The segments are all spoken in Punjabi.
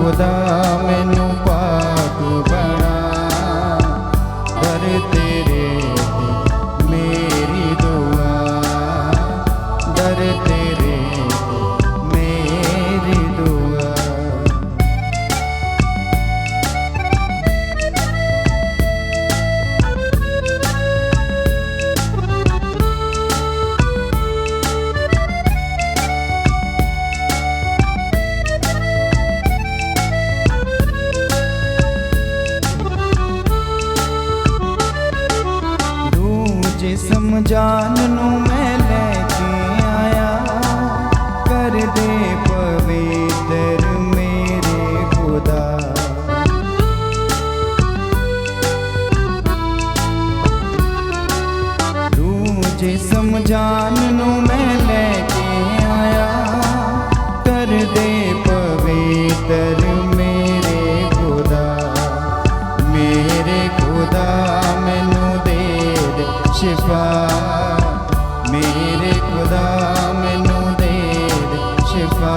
खुदा मैनू पाक बना, दर तेरे ते मेरी दुआ, दर तेरे ते मेरी दुआ। जिस्म जान नू मैं लेके आया, कर दे पवित्र मेरे खुदा। रूह जिस्म जान नू मैं लेके आया, कर दे पवित्र मेरे खुदा। मेरे खुदा मैनू शिफा, मेरे खुदा मैनू दे शिफा,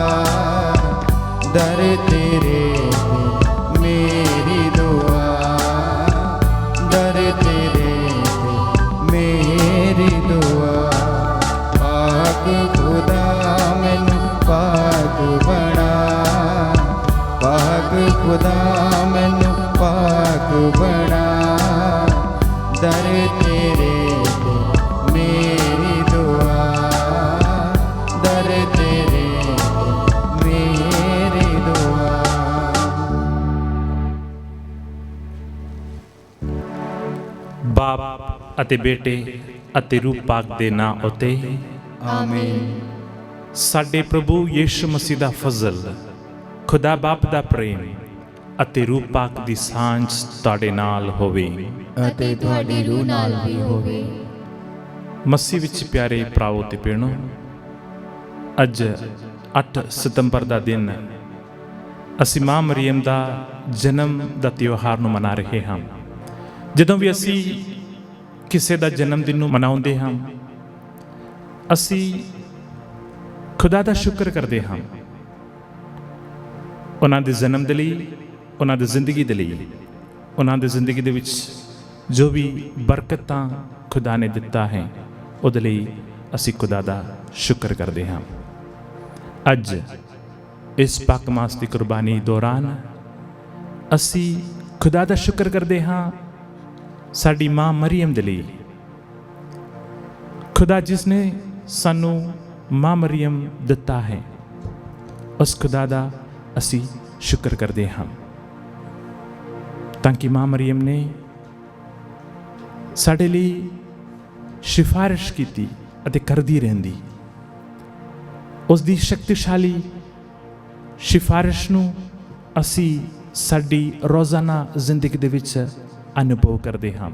दर तेरे ते मेरी दुआ, दर तेरे ते मेरी दुआ। पाक खुदा मैनू पाक बना, पाक खुदा मैनू पाक बना, दर तेरे ते मेरी दुआ, दर तेरे ते मेरी दुआ। बाप ਅਤੇ ਬੇਟੇ ਅਤੇ ਰੂਹ ਪਾਕ ਦੇ ਨਾਂ ਉਤੇ ਆਮੀਨ। ਸਾਡੇ ਪ੍ਰਭੂ ਯਿਸੂ ਮਸੀਹ ਦਾ ਫਜ਼ਲ, ਖੁਦਾ ਬਾਪ ਦਾ ਪ੍ਰੇਮ ਅਤੇ ਰੂਹ ਪਾਕ ਦੀ ਸਾਂਝ ਤੁਹਾਡੇ ਨਾਲ ਹੋਵੇ ਅਤੇ ਤੁਹਾਡੀ ਰੂਹ ਨਾਲ ਵੀ ਹੋਵੇ। ਮਸੀਹ ਵਿੱਚ ਪਿਆਰੇ ਭਰਾਵੋ ਤੇ ਭੈਣੋ, ਅੱਜ 8 ਸਤੰਬਰ ਦਾ ਦਿਨ ਅਸੀਂ ਮਾਂ ਮਰੀਮ ਦਾ ਜਨਮ ਦਾ ਤਿਉਹਾਰ ਨੂੰ ਮਨਾ ਰਹੇ ਹਾਂ। ਜਦੋਂ ਵੀ ਅਸੀਂ ਕਿਸੇ ਦਾ ਜਨਮ ਦਿਨ ਨੂੰ ਮਨਾਉਂਦੇ ਹਾਂ, ਅਸੀਂ ਖੁਦਾ ਦਾ ਸ਼ੁਕਰ ਕਰਦੇ ਹਾਂ ਉਹਨਾਂ ਦੇ ਜਨਮ ਦੇ ਲਈ, ਉਹਨਾਂ ਦੀ ਜ਼ਿੰਦਗੀ ਦੇ ਲਈ, ਉਹਨਾਂ ਦੀ ਜ਼ਿੰਦਗੀ ਦੇ ਵਿੱਚ ਜੋ ਵੀ ਬਰਕਤਾਂ ਖੁਦਾ ਨੇ ਦਿੱਤਾ ਹੈ ਉਹਦੇ ਲਈ ਅਸੀਂ ਖੁਦਾ ਦਾ ਸ਼ੁਕਰ ਕਰਦੇ ਹਾਂ। ਅੱਜ ਇਸ ਪਾਕ ਮਾਸ ਦੀ ਕੁਰਬਾਨੀ ਦੌਰਾਨ ਅਸੀਂ ਖੁਦਾ ਦਾ ਸ਼ੁਕਰ ਕਰਦੇ ਹਾਂ ਸਾਡੀ ਮਾਂ ਮਰੀਮ ਦੇ ਲਈ। ਖੁਦਾ ਜਿਸ ਨੇ ਸਾਨੂੰ ਮਾਂ ਮਰੀਮ ਦਿੱਤਾ ਹੈ, ਉਸ ਖੁਦਾ ਦਾ ਅਸੀਂ ਸ਼ੁਕਰ ਕਰਦੇ ਹਾਂ ਤਾਂ ਕਿ ਮਾਂ ਮਰੀਮ ਨੇ ਸਾਡੇ ਲਈ ਸਿਫਾਰਿਸ਼ ਕੀਤੀ ਅਤੇ ਕਰਦੀ ਰਹਿੰਦੀ। ਉਸ ਦੀ ਸ਼ਕਤੀਸ਼ਾਲੀ ਸਿਫਾਰਿਸ਼ ਨੂੰ ਅਸੀਂ ਸਾਡੀ ਰੋਜ਼ਾਨਾ ਜ਼ਿੰਦਗੀ ਦੇ ਵਿੱਚ ਅਨੁਭਵ ਕਰਦੇ ਹਾਂ।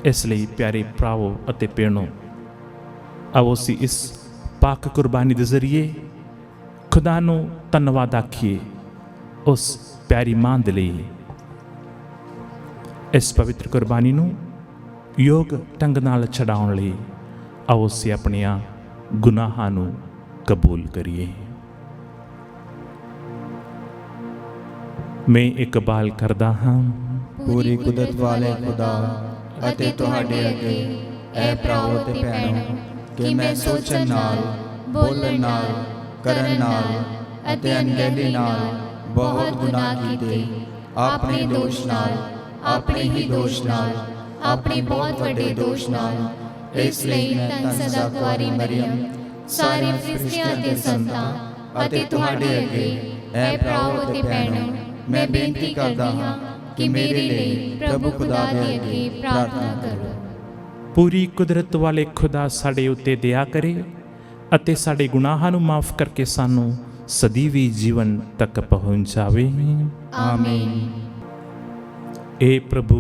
ਇਸ ਲਈ ਪਿਆਰੇ ਭਰਾਵੋ ਅਤੇ ਭੈਣੋ, ਆਓ ਅਸੀਂ ਇਸ ਪਾਕ ਕੁਰਬਾਨੀ ਦੇ ਜ਼ਰੀਏ ਖੁਦਾ ਨੂੰ ਧੰਨਵਾਦ ਆਖੀਏ ਉਸ ਪਿਆਰੀ ਮਾਂ ਦੇ ਲਈ। ਇਸ ਪਵਿੱਤਰ ਕੁਰਬਾਨੀ ਨੂੰ ਯੋਗ ਢੰਗ ਨਾਲ ਛਡਾਉਣ ਲਈ ਆਓ ਅਸੀਂ ਆਪਣੀਆਂ ਗੁਨਾਹਾਂ ਨੂੰ ਕਬੂਲ ਕਰੀਏ। ਮੈਂ ਇਕਬਾਲ ਕਰਦਾ ਹਾਂ ਪੂਰੀ ਕੁਦਰਤ ਵਾਲੇ ਖੁਦਾ ਅਤੇ ਤੁਹਾਡੇ ਅੱਗੇ ਇਹ ਭਰਾਵੋ ਤੇ ਭੈਣੋ ਕਿ ਮੈਂ ਸੋਚਣ ਨਾਲ, ਬੋਲਣ ਨਾਲ, ਕਰਨ ਨਾਲ ਅਤੇ ਅਣਗਹਿਲੀ ਨਾਲ ਬਹੁਤ ਗੁਨਾਹ ਕੀਤੇ। ਆਪਣੇ ਦੋਸ਼ ਨਾਲ, ਆਪਣੇ ਹੀ ਦੋਸ਼ ਨਾਲ, ਆਪਣੇ ਬਹੁਤ ਵੱਡੇ ਦੋਸ਼ ਨਾਲ। ਇਸ ਲਈ ਧੰਨ ਸਦਾ ਕੁਆਰੀ ਮਰੀਮ, ਸਾਰੇ ਫਰਿਸ਼ਤਿਆਂ ਤੇ ਸੰਤਾਂ ਅਤੇ ਤੁਹਾਡੇ ਅੱਗੇ ਇਹ ਭਰਾਵੋ ਤੇ ਭੈਣੋ ਮੈਂ ਬੇਨਤੀ ਕਰਦਾ ਹਾਂ ਕਿ ਮੇਰੇ ਲਈ ਪ੍ਰਭੂ ਖੁਦਾ ਦੇ ਅੱਗੇ ਪ੍ਰਾਰਥਨਾ ਕਰੋ। ਪੂਰੀ ਕੁਦਰਤ ਵਾਲੇ ਖੁਦਾ ਸਾਡੇ ਉੱਤੇ ਦਇਆ ਕਰੇ ਅਤੇ ਸਾਡੇ ਗੁਨਾਹਾਂ ਨੂੰ ਮਾਫ ਕਰਕੇ ਸਾਨੂੰ ਸਦੀਵੀ ਜੀਵਨ ਤੱਕ ਪਹੁੰਚਾਵੇ। ਆਮੀਨ। ਏ ਪ੍ਰਭੂ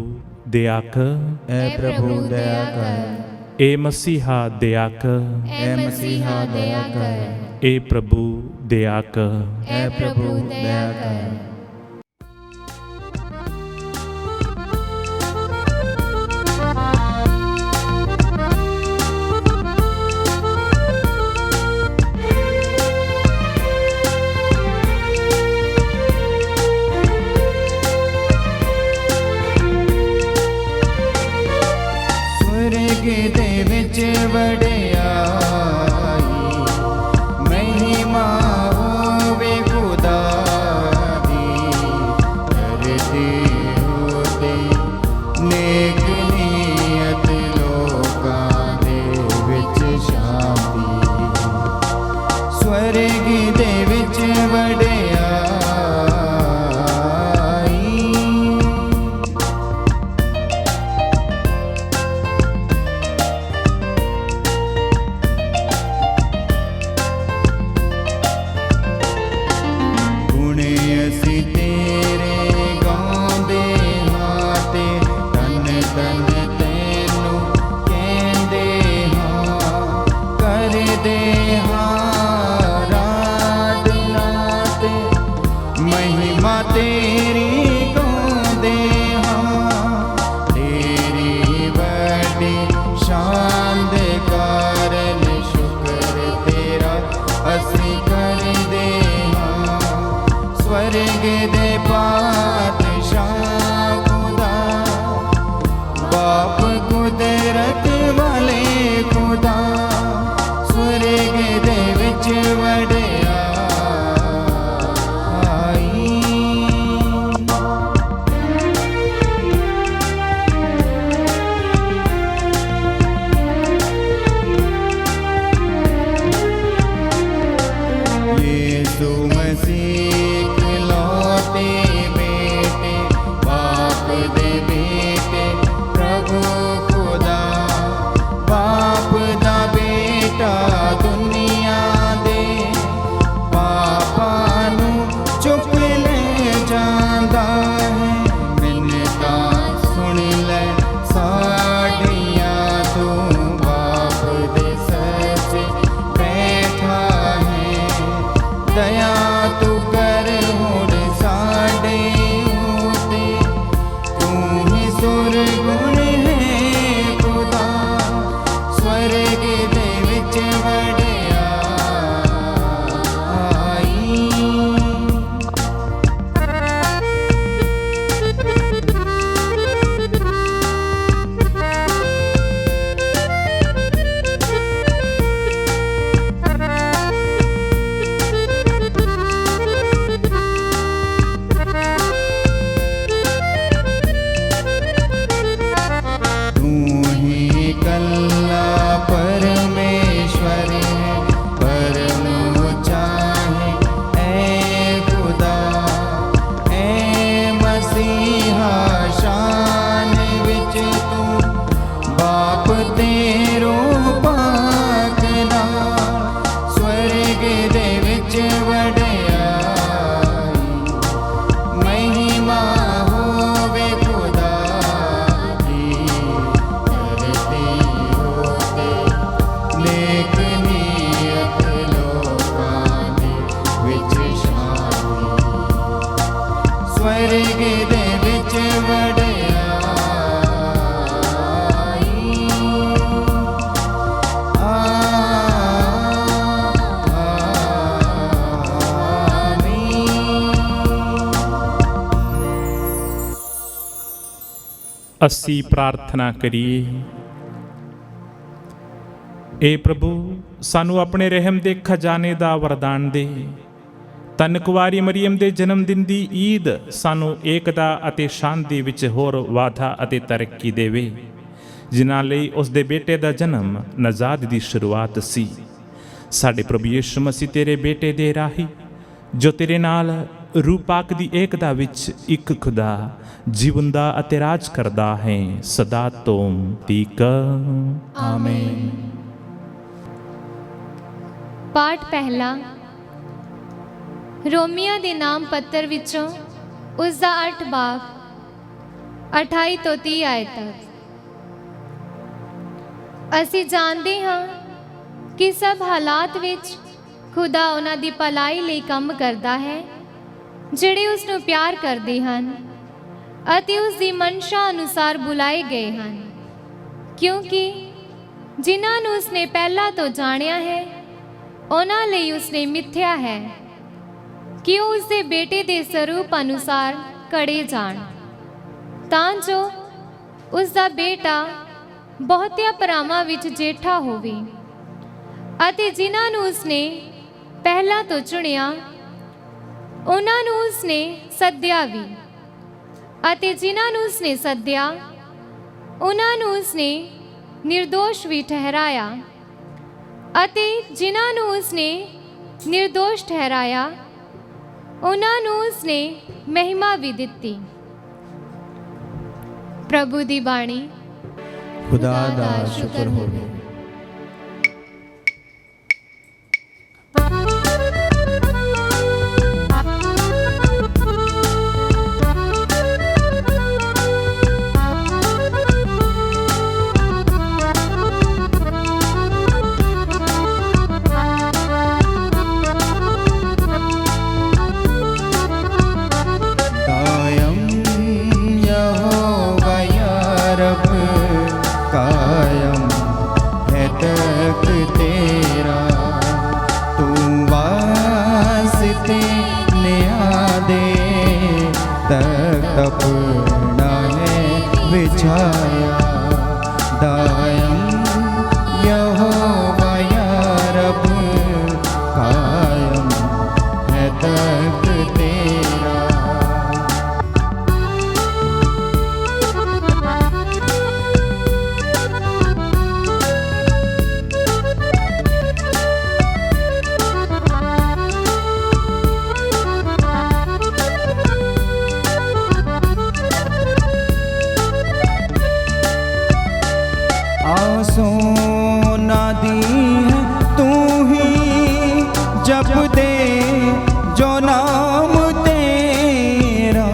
ਦਇਆ ਕਰ, ਐ ਪ੍ਰਭੂ ਦਇਆ ਕਰ, ਏ ਮਸੀਹਾ ਦਇਆ ਕਰ, ਐ ਮਸੀਹਾ ਦਇਆ ਕਰ, ਏ ਪ੍ਰਭੂ ਦਇਆ ਕਰ। ਐ ਪ੍ਰਭੂ ਦਇਆ ਕਰ। ਅਸੀਂ ਕਰਦੇ ਹਾਂ। स्वर्ग दे पातशाह खुदा, बाप कुदरत वाले खुदा, स्वर्ग दे विच वड़िया ਅਸੀਂ ਪ੍ਰਾਰਥਨਾ ਕਰੀਏ। ਏ ਪ੍ਰਭੂ, ਸਾਨੂੰ ਆਪਣੇ ਰਹਿਮ ਦੇ ਖਜ਼ਾਨੇ ਦਾ ਵਰਦਾਨ ਦੇ। ਧੰਨ ਕੁਵਾਰੀ ਮਰੀਮ ਦੇ ਜਨਮ ਦਿਨ ਦੀ ਈਦ ਸਾਨੂੰ ਏਕਤਾ ਅਤੇ ਸ਼ਾਂਤੀ ਵਿੱਚ ਹੋਰ ਵਾਧਾ ਅਤੇ ਤਰੱਕੀ ਦੇਵੇ, ਜਿਨ੍ਹਾਂ ਲਈ ਉਸ ਦੇ ਬੇਟੇ ਦਾ ਜਨਮ ਨਜਾਤ ਦੀ ਸ਼ੁਰੂਆਤ ਸੀ। ਸਾਡੇ ਪ੍ਰਭੂ ਯਿਸੂ ਮਸੀਹ ਤੇਰੇ ਬੇਟੇ ਦੇ ਰਾਹੀਂ, ਜੋ ਤੇਰੇ ਨਾਲ रूह पाक दी एकता विच एक खुदा जीवंदा अते राज करदा है सदा तोम तीक। आमीन। पाठ पहला। रोमिया दे नाम पत्र विचों उसका 8 बाब 28 तो 30 आयत तक। असी जानते हाँ कि सब हालात विच खुदा उन्हां दी भलाई लई काम करदा है, ਜਿਹੜੇ ਉਸ ਨੂੰ ਪਿਆਰ ਕਰਦੇ ਹਨ ਅਤੇ ਉਸ ਦੀ ਮਨਸ਼ਾ ਅਨੁਸਾਰ ਬੁਲਾਏ ਗਏ ਹਨ, ਕਿਉਂਕਿ ਜਿਨ੍ਹਾਂ ਨੂੰ ਉਸਨੇ ਪਹਿਲਾਂ ਤੋਂ ਜਾਣਿਆ ਹੈ ਉਹਨਾਂ ਲਈ ਉਸਨੇ ਮਿੱਥਿਆ ਹੈ ਕਿ ਉਹ ਉਸਦੇ ਬੇਟੇ ਦੇ ਸਰੂਪ ਅਨੁਸਾਰ ਘੜੇ ਜਾਣ, ਤਾਂ ਜੋ ਉਸਦਾ ਬੇਟਾ ਬਹੁਤਿਆਂ ਭਰਾਵਾਂ ਵਿੱਚ ਜੇਠਾ ਹੋਵੇ। ਅਤੇ ਜਿਨ੍ਹਾਂ ਨੂੰ ਉਸਨੇ ਪਹਿਲਾਂ ਤੋਂ ਚੁਣਿਆ ਉਹਨਾਂ ਨੂੰ ਉਸਨੇ ਸੱਦਿਆ ਵੀ, ਅਤੇ ਜਿਨ੍ਹਾਂ ਨੂੰ ਉਸਨੇ ਸੱਦਿਆ ਉਹਨਾਂ ਨੂੰ ਉਸਨੇ ਨਿਰਦੋਸ਼ ਵੀ ਠਹਿਰਾਇਆ, ਅਤੇ ਜਿਨ੍ਹਾਂ ਨੂੰ ਉਸਨੇ ਨਿਰਦੋਸ਼ ਠਹਿਰਾਇਆ ਉਹਨਾਂ ਨੂੰ ਉਸਨੇ ਮਹਿਮਾ ਵੀ ਦਿੱਤੀ। ਪ੍ਰਭੂ ਦੀ ਬਾਣੀ। खुदा दा शुक्र होवे। तक अपना है बिछाया। दायम यहोवा या रब, कायम है तक तेरा। आंसू ना दी है तू ही, जब दे जो नाम तेरा।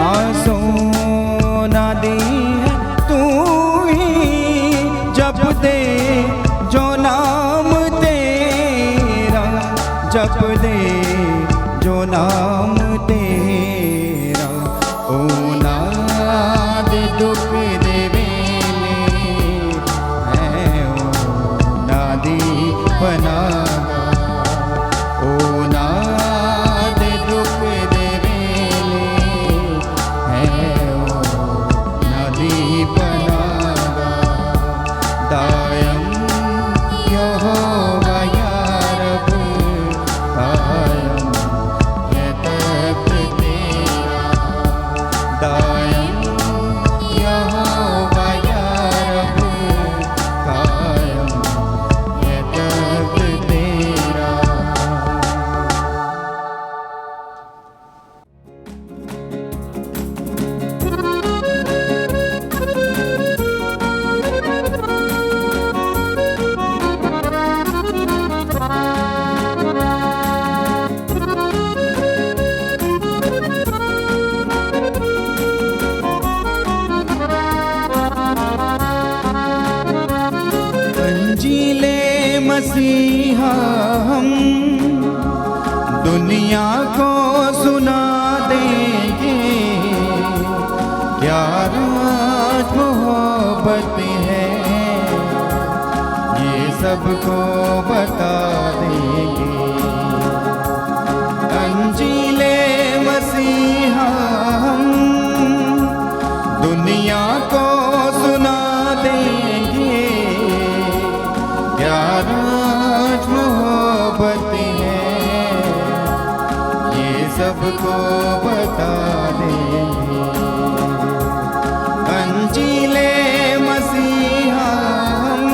आंसू ना दी है तू ही, जब दे जो नाम तेरा। जब दे जो नाम तेरा। ओ नाद दुख दे वेले है ओ नादी बनागा। ओ नाद दुख दे वेले है ओ नादी बनागा। दायम यहोवा या रब, कायम है तक तेरा। दायम यहोवा या रब, कायम है तक तेरा। अंजीले मसीहा हम दुनिया को सुना देंगे, क्या राज मोहब्बत है ये सबको बता देंगे। अंजीले मसीहा हम दुनिया को सुना देंगे, क्या राज मोहब्बत है ये सबको बता देंगे। अंजीले मसीहा हम।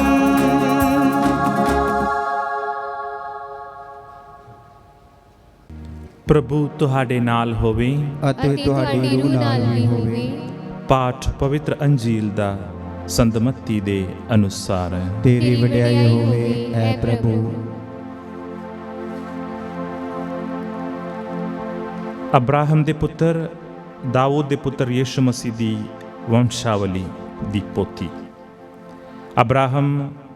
प्रभु तुहाडे नाल होवे ਅਤੇ ਤੁਹਾਡੀ ਰੂਹ ਨਾਲ ਵੀ ਹੋਵੇ। ਪਾਠ ਪਵਿੱਤਰ ਅੰਜੀਲ ਦਾ ਸੰਦਮਤੀ ਦੇ ਅਨੁਸਾਰ ਹੈ। ਤੇਰੀ ਵਡਿਆਈ ਹੋਵੇ ਐ ਪ੍ਰਭੂ। ਅਬਰਾਹਮ ਦੇ ਪੁੱਤਰ ਦਾਊਦ ਦੇ ਪੁੱਤਰ ਯਿਸੂ ਮਸੀਹ ਦੀ ਵੰਸ਼ਾਵਲੀ ਦੀ ਪੋਥੀ। ਅਬਰਾਹਮ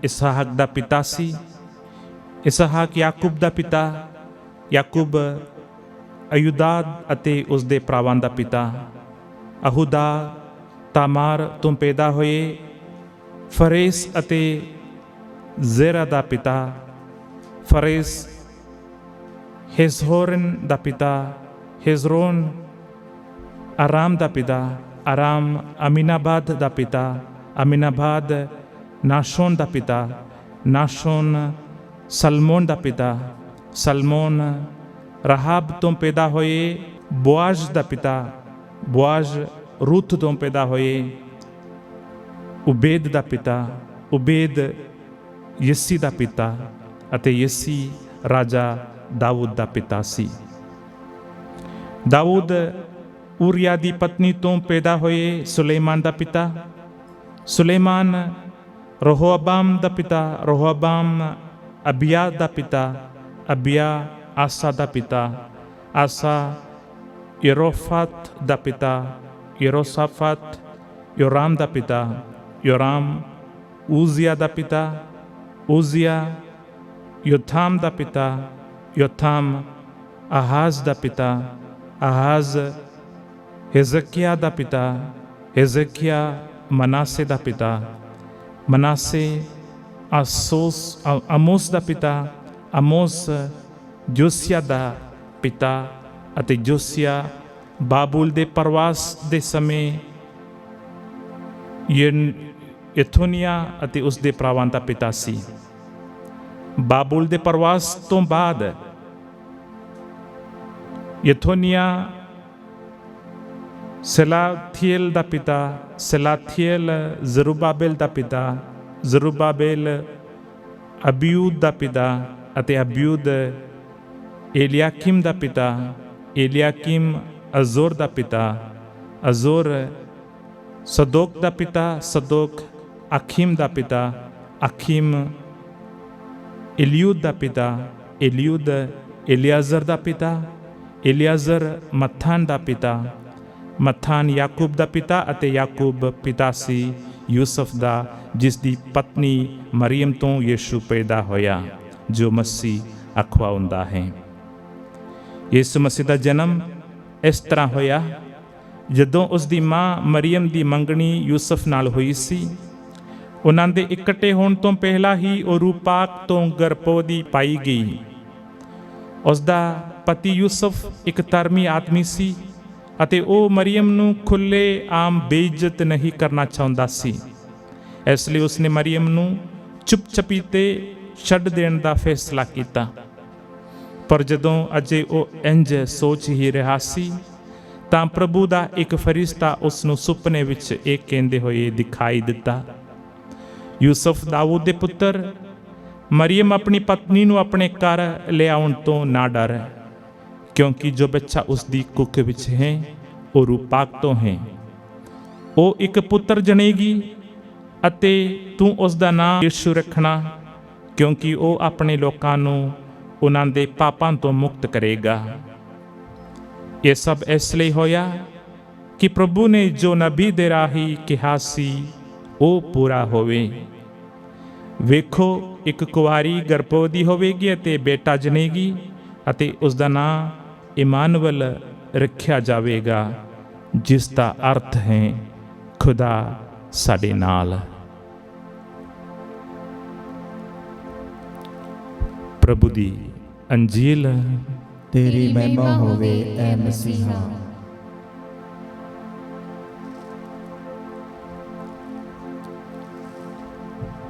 ਇਸਹਾਕ ਦਾ ਪਿਤਾ ਸੀ, ਇਸਹਾਕ ਯਾਕੂਬ ਦਾ ਪਿਤਾ, ਯਾਕੂਬ ਅਯੂਦਾਦ ਅਤੇ ਉਸ ਦੇ ਭਰਾਵਾਂ ਦਾ ਪਿਤਾ। ਅਹੂਦਾ ਤਾਮਾਰ ਤੋਂ ਪੈਦਾ ਹੋਏ। ਫਰੇਸ ਅਤੇ ਜ਼ੇਰਾ ਦਾ ਪਿਤਾ। ਫਰੇਸ ਹੈਜ਼ਰੋਨ ਦਾ ਪਿਤਾ। ਹੈਜ਼ਰੋਨ ਆਰਾਮ ਦਾ ਪਿਤਾ। ਆਰਾਮ ਅਮੀਨਾਬਾਦ ਦਾ ਪਿਤਾ। ਅਮੀਨਾਬਾਦ ਨਾਸ਼ੋਨ ਦਾ ਪਿਤਾ। ਨਾਸ਼ੋਨ ਸਲਮੋਨ ਦਾ ਪਿਤਾ। ਸਲਮੋਨ ਰਹਾਬ ਤੋਂ ਪੈਦਾ ਹੋਏ। ਬੋਆਜ਼ ਦਾ ਪਿਤਾ। ਬੋਆਜ਼ ਰੂਥ ਤੋਂ ਪੈਦਾ ਹੋਏ। ਉਬੇਦ ਦਾ ਪਿਤਾ। ਉਬੇਦ ਯੱਸੀ ਦਾ ਪਿਤਾ ਅਤੇ ਯੱਸੀ ਰਾਜਾ ਦਾਊਦ ਦਾ ਪਿਤਾ ਸੀ। ਦਾਊਦ ਊਰੀਆ ਦੀ ਪਤਨੀ ਤੋਂ ਪੈਦਾ ਹੋਏ। ਸੁਲੇਮਾਨ ਦਾ ਪਿਤਾ। ਸੁਲੇਮਾਨ ਰੋਹੋਬਾਮ ਦਾ ਪਿਤਾ। ਰੋਹੋਬਾਮ ਅਬੀਆ ਦਾ ਪਿਤਾ। ਅਬੀਆ ਆਸਾ ਦਾ ਪਿਤਾ। ਆਸਾ ਯਰੋਫਾਤ ਦਾ ਪਿਤਾ। ਯਰੋਸਾਫਾਤ ਯੋਰਾਮ ਦਾ ਪਿਤਾ। ਯੋਰਾਮ ਊਜ਼ੀਆ ਦਾ ਪਿਤਾ। ਊਜ਼ੀਆ ਯੋਥਾਮ ਦਾ ਪਿਤਾ। ਯੋਥਾਮ ਆਹਾਜ਼ ਦਾ ਪਿਤਾ। ਆਹਾਜ਼ ਹਿਜ਼ਕੀਆ ਦਾ ਪਿਤਾ। ਹਿਜ਼ਕੀਆ ਮਨਾਸੇ ਦਾ ਪਿਤਾ। ਮਨਾਸੇ ਆਮੋਸ ਦਾ ਪਿਤਾ। ਆਮੋਸ ਜੋਸੀਆ ਦਾ ਪਿਤਾ ਅਤੇ ਜੋਸੀਆ ਬਾਬੁਲ ਦੇ ਪ੍ਰਵਾਸ ਦੇ ਸਮੇਂ ਯਥੋਨੀਆ ਅਤੇ ਉਸ ਦੇ ਭਰਾਵਾਂ ਦਾ ਪਿਤਾ ਸੀ। ਬਾਬੁਲ ਦੇ ਪ੍ਰਵਾਸ ਤੋਂ ਬਾਅਦ ਯਥੋਨੀਆ ਸਲਾਥੀਏਲ ਦਾ ਪਿਤਾ, ਸਲਾਥੀਏਲ ਜ਼ਰੁਬਾਬੇਲ ਦਾ ਪਿਤਾ, ਜ਼ਰੁਬਾਬੇਲ ਅਬਿਊਦ ਦਾ ਪਿਤਾ ਅਤੇ ਅਬਿਊਦ ਏਲੀਆਕਿਮ ਦਾ ਪਿਤਾ, ਏਲੀਆਕਿਮ ਅਜ਼ੋਰ ਦਾ ਪਿਤਾ, ਅਜ਼ੋਰ ਸਦੋਕ ਦਾ ਪਿਤਾ, ਸਦੋਕ ਅਖੀਮ ਦਾ ਪਿਤਾ, ਅਖੀਮ ਇਲਿਊਦ ਦਾ ਪਿਤਾ, ਇਲਿਊਦ ਇਲਿਆਜ਼ਰ ਦਾ ਪਿਤਾ, ਇਲਿਆਜ਼ਰ ਮੱਥਾਨ ਦਾ ਪਿਤਾ, ਮੱਥਾਨ ਯਾਕੂਬ ਦਾ ਪਿਤਾ ਅਤੇ ਯਾਕੂਬ ਪਿਤਾ ਸੀ ਯੂਸਫ ਦਾ, ਜਿਸ ਦੀ ਪਤਨੀ ਮਰੀਮ ਤੋਂ ਯਿਸੂ ਪੈਦਾ ਹੋਇਆ ਜੋ ਮਸੀਹ ਅਖਵਾਉਂਦਾ ਹੈ। ਯਿਸੂ ਮਸੀਹ ਦਾ ਜਨਮ ਇਸ ਤਰ੍ਹਾਂ ਹੋਇਆ ਜਦੋਂ ਉਸ ਦੀ ਮਾਂ ਮਰੀਮ ਦੀ ਮੰਗਣੀ ਯੂਸਫ ਨਾਲ ਹੋਈ ਸੀ। ਉਹਨਾਂ ਦੇ ਇਕੱਠੇ ਹੋਣ ਤੋਂ ਪਹਿਲਾਂ ਹੀ ਉਹ ਰੂਪਾਕ ਤੋਂ ਗਰਭਵਤੀ ਪਾਈ ਗਈ। ਉਸ ਦਾ ਪਤੀ ਯੂਸਫ ਇੱਕ ਧਰਮੀ ਆਦਮੀ ਸੀ ਅਤੇ ਉਹ ਮਰੀਮ ਨੂੰ ਖੁੱਲ੍ਹੇ ਆਮ ਬੇਇੱਜ਼ਤ ਨਹੀਂ ਕਰਨਾ ਚਾਹੁੰਦਾ ਸੀ। ਇਸ ਲਈ ਉਸਨੇ ਮਰੀਮ ਨੂੰ ਚੁੱਪ-ਚਪੀਤੇ ਛੱਡ ਦੇਣ ਦਾ ਫੈਸਲਾ ਕੀਤਾ। ਪਰ ਜਦੋਂ ਅਜੇ ਉਹ ਇੰਝ ਸੋਚ ਹੀ ਰਿਹਾ ਸੀ ਤਾਂ ਪ੍ਰਭੂ ਦਾ ਇੱਕ ਫਰਿਸ਼ਤਾ ਉਸ ਨੂੰ ਸੁਪਨੇ ਵਿੱਚ ਇਹ ਕਹਿੰਦੇ ਹੋਏ ਦਿਖਾਈ ਦਿੱਤਾ, ਯੂਸਫ ਦਾਊਦ ਦੇ ਪੁੱਤਰ, ਮਰੀਮ ਆਪਣੀ ਪਤਨੀ ਨੂੰ ਆਪਣੇ ਘਰ ਲਿਆਉਣ ਤੋਂ ਨਾ ਡਰ, ਕਿਉਂਕਿ ਜੋ ਬੱਚਾ ਉਸ ਦੀ ਕੁੱਖ ਵਿੱਚ ਹੈ ਉਹ ਰੂਪਾਕ ਤੋਂ ਹੈ। ਉਹ ਇੱਕ ਪੁੱਤਰ ਜਣੇਗੀ ਅਤੇ ਤੂੰ ਉਸ ਦਾ ਨਾਮ ਯਿਸੂ ਰੱਖਣਾ, ਕਿਉਂਕਿ ਉਹ ਆਪਣੇ ਲੋਕਾਂ ਨੂੰ ਉਹਨਾਂ ਦੇ ਪਾਪਾਂ ਤੋਂ ਮੁਕਤ ਕਰੇਗਾ। ਇਹ ਸਭ ਇਸ ਲਈ ਹੋਇਆ ਕਿ ਪ੍ਰਭੂ ਨੇ ਜੋ ਨਬੀ ਦੇ ਰਾਹੀਂ ਕਿਹਾ ਸੀ ਉਹ ਪੂਰਾ ਹੋਵੇ। ਵੇਖੋ, ਇੱਕ ਕੁਆਰੀ ਗਰਭਵਤੀ ਹੋਵੇਗੀ ਅਤੇ ਬੇਟਾ ਜਣੇਗੀ ਅਤੇ ਉਸ ਦਾ ਨਾਂ ਇਮਾਨੁਅਲ ਰੱਖਿਆ ਜਾਵੇਗਾ, ਜਿਸ ਦਾ ਅਰਥ ਹੈ ਖੁਦਾ ਸਾਡੇ ਨਾਲ। ਪ੍ਰਭੂ ਦੀ ਅੰਜੀਲ। ਤੇਰੀ ਮਹਿਮਾ ਹੋਵੇ ਐ ਮਸੀਹਾ।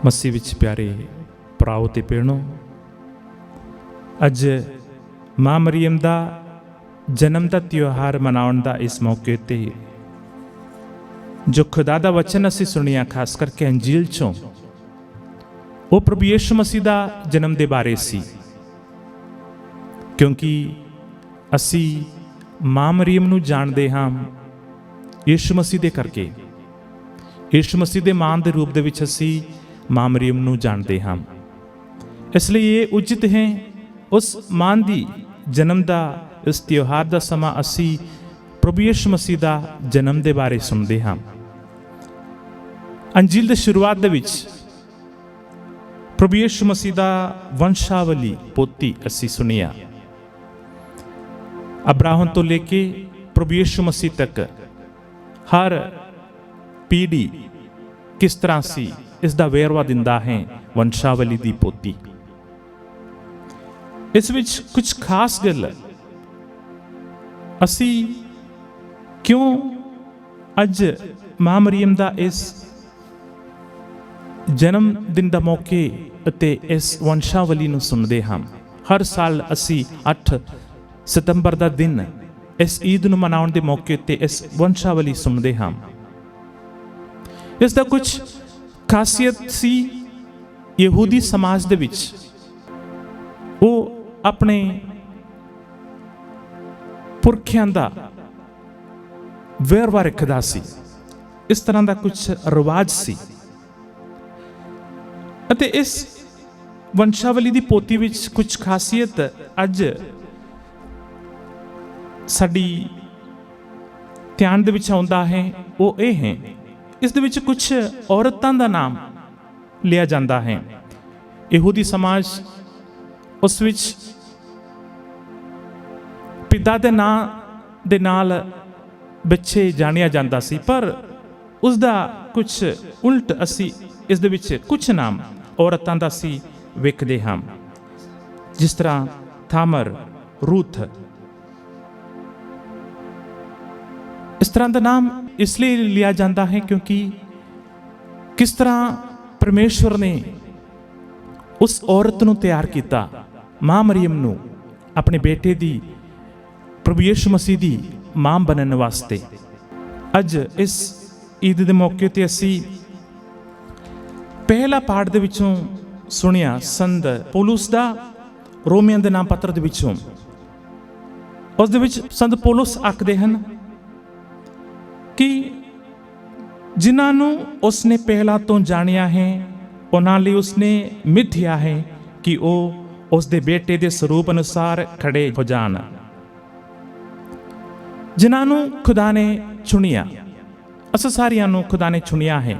ਮਸੀਹ ਵਿੱਚ ਪਿਆਰੇ ਭਰਾਓ ਤੇ ਭੈਣੋ, ਅੱਜ ਮਾਂ ਮਰੀਮ ਦਾ ਜਨਮ ਦਾ ਤਿਉਹਾਰ ਮਨਾਉਣ ਦਾ ਇਸ ਮੌਕੇ ਤੇ ਜੋ ਖੁਦਾ ਦਾ ਵਚਨ ਅਸੀਂ ਸੁਣਿਆ, ਖਾਸ ਕਰਕੇ ਅੰਜੀਲ ਚੋਂ, ਉਹ ਪ੍ਰਭੂ ਯਿਸੂ ਮਸੀਹ ਦਾ ਜਨਮ ਦੇ ਬਾਰੇ ਸੀ। ਕਿਉਂਕਿ ਅਸੀਂ ਮਾਂ ਮਰੀਮ ਨੂੰ ਜਾਣਦੇ ਹਾਂ ਯਿਸੂ ਮਸੀਹ ਦੇ ਕਰਕੇ। ਯਿਸੂ ਮਸੀਹ ਦੇ ਮਾਂ ਦੇ ਰੂਪ ਦੇ ਵਿੱਚ ਅਸੀਂ ਮਾਂ ਮਰੀਮ ਨੂੰ ਜਾਣਦੇ ਹਾਂ। ਇਸ ਲਈ ਇਹ ਉਚਿਤ ਹੈ ਉਸ ਮਾਂ ਦੀ ਜਨਮ ਦਾ, ਇਸ ਤਿਉਹਾਰ ਦਾ ਸਮਾਂ ਅਸੀਂ ਪ੍ਰਭੂ ਯਿਸੂ ਮਸੀਹ ਦਾ ਜਨਮ ਦੇ ਬਾਰੇ ਸੁਣਦੇ ਹਾਂ। ਅੰਜੀਲ ਦੀ ਸ਼ੁਰੂਆਤ ਦੇ ਵਿੱਚ ਪ੍ਰਭੂ ਯਿਸੂ ਮਸੀਹ ਦਾ ਵੰਸ਼ਾਵਲੀ ਪੋਥੀ ਅਸੀਂ ਸੁਣਿਆ। ਅਬਰਾਹਮ ਤੋਂ ਲੈ ਕੇ ਪ੍ਰਭੂ ਯਿਸੂ ਮਸੀਹ ਤੱਕ ਹਰ ਪੀੜ੍ਹੀ ਕਿਸ ਤਰ੍ਹਾਂ ਸੀ, ਇਸ ਦਾ ਵੇਰਵਾ ਦਿੰਦਾ ਹੈ ਵੰਸ਼ਾਵਲੀ ਦੀ ਪੋਥੀ। ਇਸ ਵਿੱਚ ਕੁਝ ਖਾਸ ਗੱਲ ਅਸੀਂ ਕਿਉਂ ਅੱਜ ਮਾਂ ਮਰੀਮ ਦਾ ਇਸ ਜਨਮ ਦਿਨ ਦਾ ਮੌਕੇ ਅਤੇ ਇਸ ਵੰਸ਼ਾਵਲੀ ਨੂੰ ਸੁਣਦੇ ਹਾਂ। ਹਰ ਸਾਲ ਅਸੀਂ 8 ਸਤੰਬਰ ਦਾ ਦਿਨ ਇਸ ਈਦ ਨੂੰ ਮਨਾਉਣ ਦੇ ਮੌਕੇ ਤੇ ਇਸ ਵੰਸ਼ਾਵਲੀ ਸੁਣਦੇ ਹਾਂ। ਇਸ ਦਾ ਕੁਝ ਖਾਸੀਅਤ ਸੀ। ਯਹੂਦੀ ਸਮਾਜ ਦੇ ਵਿੱਚ ਉਹ ਆਪਣੇ ਪੁਰਖਿਆਂ ਦਾ ਵੇਰਵਾ ਰੱਖਦਾ ਸੀ। ਇਸ ਤਰ੍ਹਾਂ ਦਾ ਕੁਝ ਰਿਵਾਜ ਸੀ ਅਤੇ ਇਸ ਵੰਸ਼ਾਵਲੀ ਦੀ ਪੋਥੀ ਵਿੱਚ ਕੁਝ ਖਾਸੀਅਤ ਅੱਜ ਸਾਡੀ ਧਿਆਨ ਦੇ ਵਿੱਚ ਆਉਂਦਾ ਹੈ। ਉਹ ਇਹ ਹੈ, ਇਸ ਦੇ ਵਿੱਚ ਕੁਝ ਔਰਤਾਂ ਦਾ ਨਾਮ ਲਿਆ ਜਾਂਦਾ ਹੈ। ਯਹੂਦੀ ਸਮਾਜ ਉਸ ਵਿੱਚ ਪਿਤਾ ਦੇ ਨਾਂ ਦੇ ਨਾਲ ਬੱਚੇ ਜਾਣਿਆ ਜਾਂਦਾ ਸੀ, ਪਰ ਉਸ ਦਾ ਕੁਝ ਉਲਟ ਅਸੀਂ ਇਸ ਦੇ ਵਿੱਚ ਕੁਝ ਨਾਮ ਔਰਤਾਂ ਦਾ ਅਸੀਂ ਵੇਖਦੇ ਹਾਂ। ਜਿਸ ਤਰ੍ਹਾਂ ਥਾਮਰ, ਰੂਥ। ਇਸ ਤਰ੍ਹਾਂ ਦਾ ਨਾਮ ਇਸ ਲਈ ਲਿਆ ਜਾਂਦਾ ਹੈ ਕਿਉਂਕਿ ਕਿਸ ਤਰ੍ਹਾਂ ਪਰਮੇਸ਼ਵਰ ਨੇ ਉਸ ਔਰਤ ਨੂੰ ਤਿਆਰ ਕੀਤਾ, ਮਾਂ ਮਰੀਮ ਨੂੰ, ਆਪਣੇ ਬੇਟੇ ਦੀ, ਪ੍ਰਭੂ ਯਿਸੂ ਮਸੀਹ ਦੀ ਮਾਂ ਬਣਨ ਵਾਸਤੇ। ਅੱਜ ਇਸ ਈਦ ਦੇ ਮੌਕੇ ਤੇ ਅਸੀਂ ਪਹਿਲਾ ਪਾਠ ਦੇ ਵਿੱਚੋਂ ਸੁਣਿਆ ਸੰਤ ਪੌਲੁਸ ਦਾ ਰੋਮੀਆਂ ਦੇ ਨਾਮ ਪੱਤਰ ਦੇ ਵਿੱਚੋਂ। ਉਸ ਦੇ ਵਿੱਚ ਸੰਤ ਪੌਲੁਸ ਆਖਦੇ ਹਨ ਕਿ ਜਿਨ੍ਹਾਂ ਨੂੰ ਉਸਨੇ ਪਹਿਲਾਂ ਤੋਂ ਜਾਣਿਆ ਹੈ ਉਹਨਾਂ ਲਈ ਉਸਨੇ ਮਿਥਿਆ ਹੈ ਕਿ ਉਹ ਉਸ ਦੇ ਬੇਟੇ ਦੇ ਸਰੂਪ ਅਨੁਸਾਰ ਖੜੇ ਹੋ ਜਾਣ। ਜਿਨ੍ਹਾਂ ਨੂੰ ਖੁਦਾ ਨੇ ਚੁਣਿਆ, ਅਸੀਂ ਸਾਰਿਆਂ ਨੂੰ ਖੁਦਾ ਨੇ ਚੁਣਿਆ ਹੈ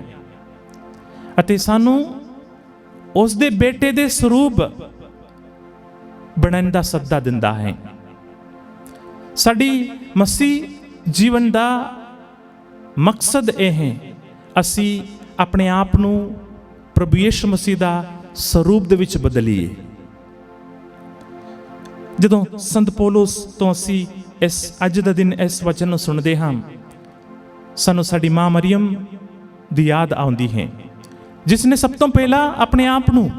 ਅਤੇ ਸਾਨੂੰ ਉਸ ਦੇ ਬੇਟੇ ਦੇ ਸਰੂਪ ਬਣਨ ਦਾ ਸੱਦਾ ਦਿੰਦਾ ਹੈ। ਸਾਡੀ ਮਸੀਹ ਜੀਵਨ ਦਾ ਮਕਸਦ ਇਹ ਹੈ ਅਸੀਂ ਆਪਣੇ ਆਪ ਨੂੰ ਪ੍ਰਭੂ ਯਿਸੂ ਮਸੀਹ ਦਾ ਸਰੂਪ ਦੇ ਵਿੱਚ ਬਦਲੀਏ। ਜਦੋਂ ਸੰਤ ਪੌਲੁਸ ਤੋਂ ਅਸੀਂ ਇਸ ਅੱਜ ਦਾ ਦਿਨ ਇਸ ਵਚਨ ਨੂੰ ਸੁਣਦੇ ਹਾਂ, ਸਾਨੂੰ ਸਾਡੀ ਮਾਂ ਮਰੀਮ ਦੀ ਯਾਦ ਆਉਂਦੀ ਹੈ, ਜਿਸ ਨੇ ਸਭ ਤੋਂ ਪਹਿਲਾਂ ਆਪਣੇ ਆਪ ਨੂੰ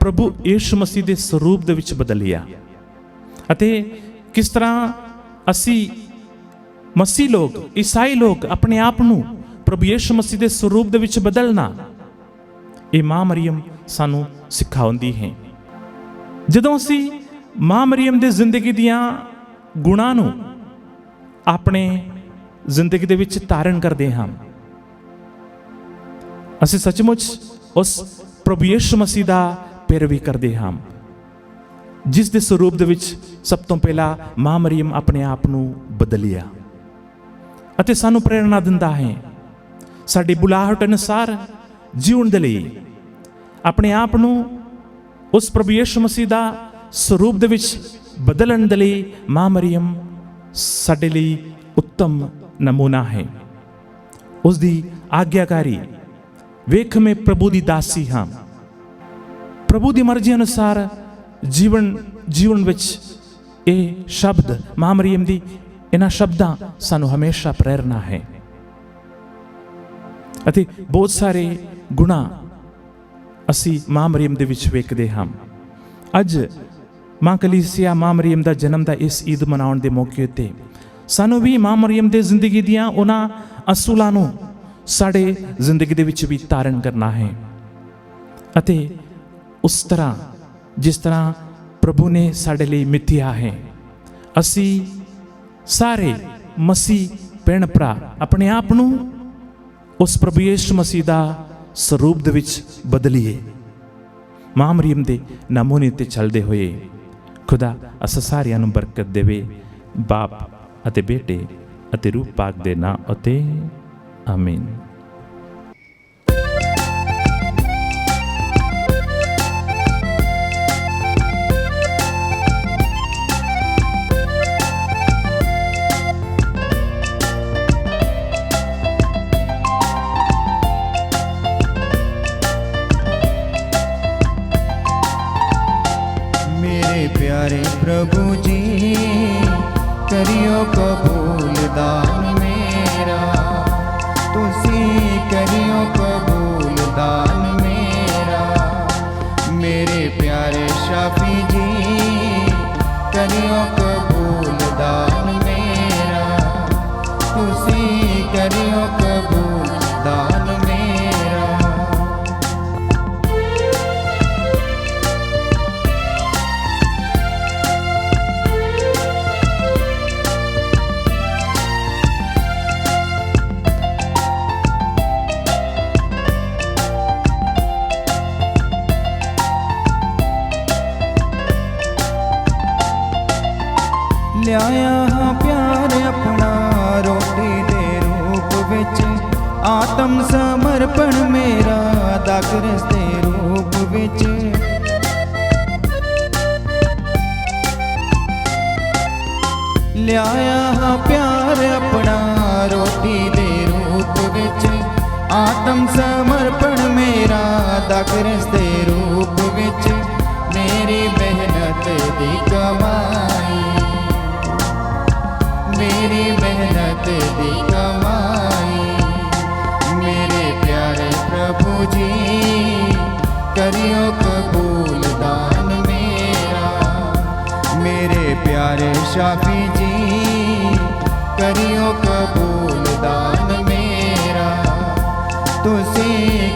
ਪ੍ਰਭੂ ਯਿਸੂ ਮਸੀਹ ਦੇ ਸਰੂਪ ਦੇ ਵਿੱਚ ਬਦਲਿਆ। ਅਤੇ ਕਿਸ ਤਰ੍ਹਾਂ ਅਸੀਂ ਮਸੀਹ ਲੋਕ, ਈਸਾਈ ਲੋਕ ਆਪਣੇ ਆਪ ਨੂੰ ਪ੍ਰਭੂ ਯਿਸੂ ਮਸੀਹ ਦੇ ਸਰੂਪ ਦੇ ਵਿੱਚ ਬਦਲਣਾ, ਇਹ ਮਾਂ ਮਰੀਮ ਸਾਨੂੰ ਸਿਖਾਉਂਦੀ ਹੈ। ਜਦੋਂ ਅਸੀਂ ਮਾਂ ਮਰੀਮ ਦੇ ਜ਼ਿੰਦਗੀ ਦੀਆਂ ਗੁਣਾਂ ਨੂੰ ਆਪਣੇ ਜ਼ਿੰਦਗੀ ਦੇ ਵਿੱਚ ਧਾਰਨ ਕਰਦੇ ਹਾਂ, ਅਸੀਂ ਸੱਚਮੁੱਚ ਉਸ ਪ੍ਰਭੂ ਯਿਸੂ ਮਸੀਹ ਦਾ ਪੈਰਵੀ ਕਰਦੇ ਹਾਂ, ਜਿਸ ਦੇ ਸਰੂਪ ਦੇ ਵਿੱਚ ਸਭ ਤੋਂ ਪਹਿਲਾਂ ਮਾਂ ਮਰੀਮ ਆਪਣੇ ਆਪ ਨੂੰ ਬਦਲਿਆ ਅਤੇ ਸਾਨੂੰ ਪ੍ਰੇਰਣਾ ਦਿੰਦਾ ਹੈ ਸਾਡੀ ਬੁਲਾਹਟ ਅਨੁਸਾਰ ਜੀਉਣ ਦੇ ਲਈ, ਆਪਣੇ ਆਪ ਨੂੰ ਉਸ ਪ੍ਰਭੂ ਯਿਸੂ ਮਸੀਹ ਦਾ ਸਰੂਪ ਦੇ ਵਿੱਚ ਬਦਲਣ ਦੇ ਲਈ ਮਾਂ ਮਰੀਮ ਸਾਡੇ ਲਈ ਉੱਤਮ ਨਮੂਨਾ ਹੈ। ਉਸ ਦੀ ਆਗਿਆਕਾਰੀ, ਵੇਖ ਮੈਂ ਪ੍ਰਭੂ ਦੀ ਦਾਸੀ ਹਾਂ, ਪ੍ਰਭੂ ਦੀ ਮਰਜ਼ੀ ਅਨੁਸਾਰ ਜੀਵਨ ਵਿੱਚ ਇਹ ਸ਼ਬਦ ਮਾਂ ਮਰੀਮ ਦੀ, ਇਹਨਾਂ ਸ਼ਬਦਾਂ ਸਾਨੂੰ ਹਮੇਸ਼ਾ ਪ੍ਰੇਰਨਾ ਹੈ। ਅਤੇ ਬਹੁਤ ਸਾਰੇ ਗੁਣਾ ਅਸੀਂ ਮਾਂ ਮਰੀਮ ਦੇ ਵਿੱਚ ਵੇਖਦੇ ਹਾਂ। ਅੱਜ ਮਾਂ ਕਲੀਸਿਆ ਮਾਂ ਮਰੀਮ ਦਾ ਜਨਮ ਦਾ ਇਸ ਈਦ ਮਨਾਉਣ ਦੇ ਮੌਕੇ ਉੱਤੇ ਸਾਨੂੰ ਵੀ ਮਾਂ ਮਰੀਮ ਦੇ ਜ਼ਿੰਦਗੀ ਦੀਆਂ ਉਹਨਾਂ ਅਸੂਲਾਂ ਨੂੰ ਸਾਡੇ ਜ਼ਿੰਦਗੀ ਦੇ ਵਿੱਚ ਵੀ ਧਾਰਨ ਕਰਨਾ ਹੈ ਅਤੇ ਉਸ ਤਰ੍ਹਾਂ ਜਿਸ ਤਰ੍ਹਾਂ ਪ੍ਰਭੂ ਨੇ ਸਾਡੇ ਲਈ ਮਿਥਿਆ ਹੈ, ਅਸੀਂ ਸਾਰੇ ਮਸੀਹ ਭੈਣ ਭਰਾ ਆਪਣੇ ਆਪ ਨੂੰ ਉਸ ਪ੍ਰਭੂ ਯਿਸੂ ਮਸੀਹ ਦਾ ਸਰੂਪ ਦੇ ਵਿੱਚ ਬਦਲੀਏ। ਮਾਂ ਮਰੀਮ ਦੇ ਨਮੂਨੇ ਤੇ ਚੱਲਦੇ ਹੋਏ ਖੁਦਾ ਅਸਾਂ ਸਾਰਿਆਂ ਨੂੰ ਬਰਕਤ ਦੇਵੇ, ਬਾਪ ਅਤੇ ਬੇਟੇ ਅਤੇ ਰੂਹ ਪਾਕ ਦੇ ਨਾਂ ਉਤੇ ਆਮੀਨ। प्यारे प्रभु जी करियो कबूल दान मेरा, तुसी करियो कबूल दान मेरा। मेरे प्यारे शाफी जी करियो कबूल दान मेरा, तुसी करियो कबूल दान मेरा। ਲਿਆਇਆ ਹਾਂ ਪਿਆਰ ਆਪਣਾ ਰੋਟੀ ਦੇ ਰੂਪ ਵਿੱਚ, ਆਤਮ ਸਮਰਪਣ ਮੇਰਾ ਦਾਗਰਸ ਦੇ ਰੂਪ ਵਿੱਚ। ਲਿਆਇਆ ਹਾਂ ਪਿਆਰ ਆਪਣਾ ਰੋਟੀ ਦੇ ਰੂਪ ਵਿੱਚ, ਆਤਮ ਸਮਰਪਣ ਮੇਰਾ ਦਾਗਰਸ ਦੇ ਰੂਪ ਵਿੱਚ। ਮੇਰੀ ਬਹਿ दी कमाई, मेरी मेहनत दी कमाई। मेरे प्यारे प्रभु जी करियो कबूल दान मेरा, मेरे प्यारे शाफी जी करियो कबूल दान मेरा, तुसी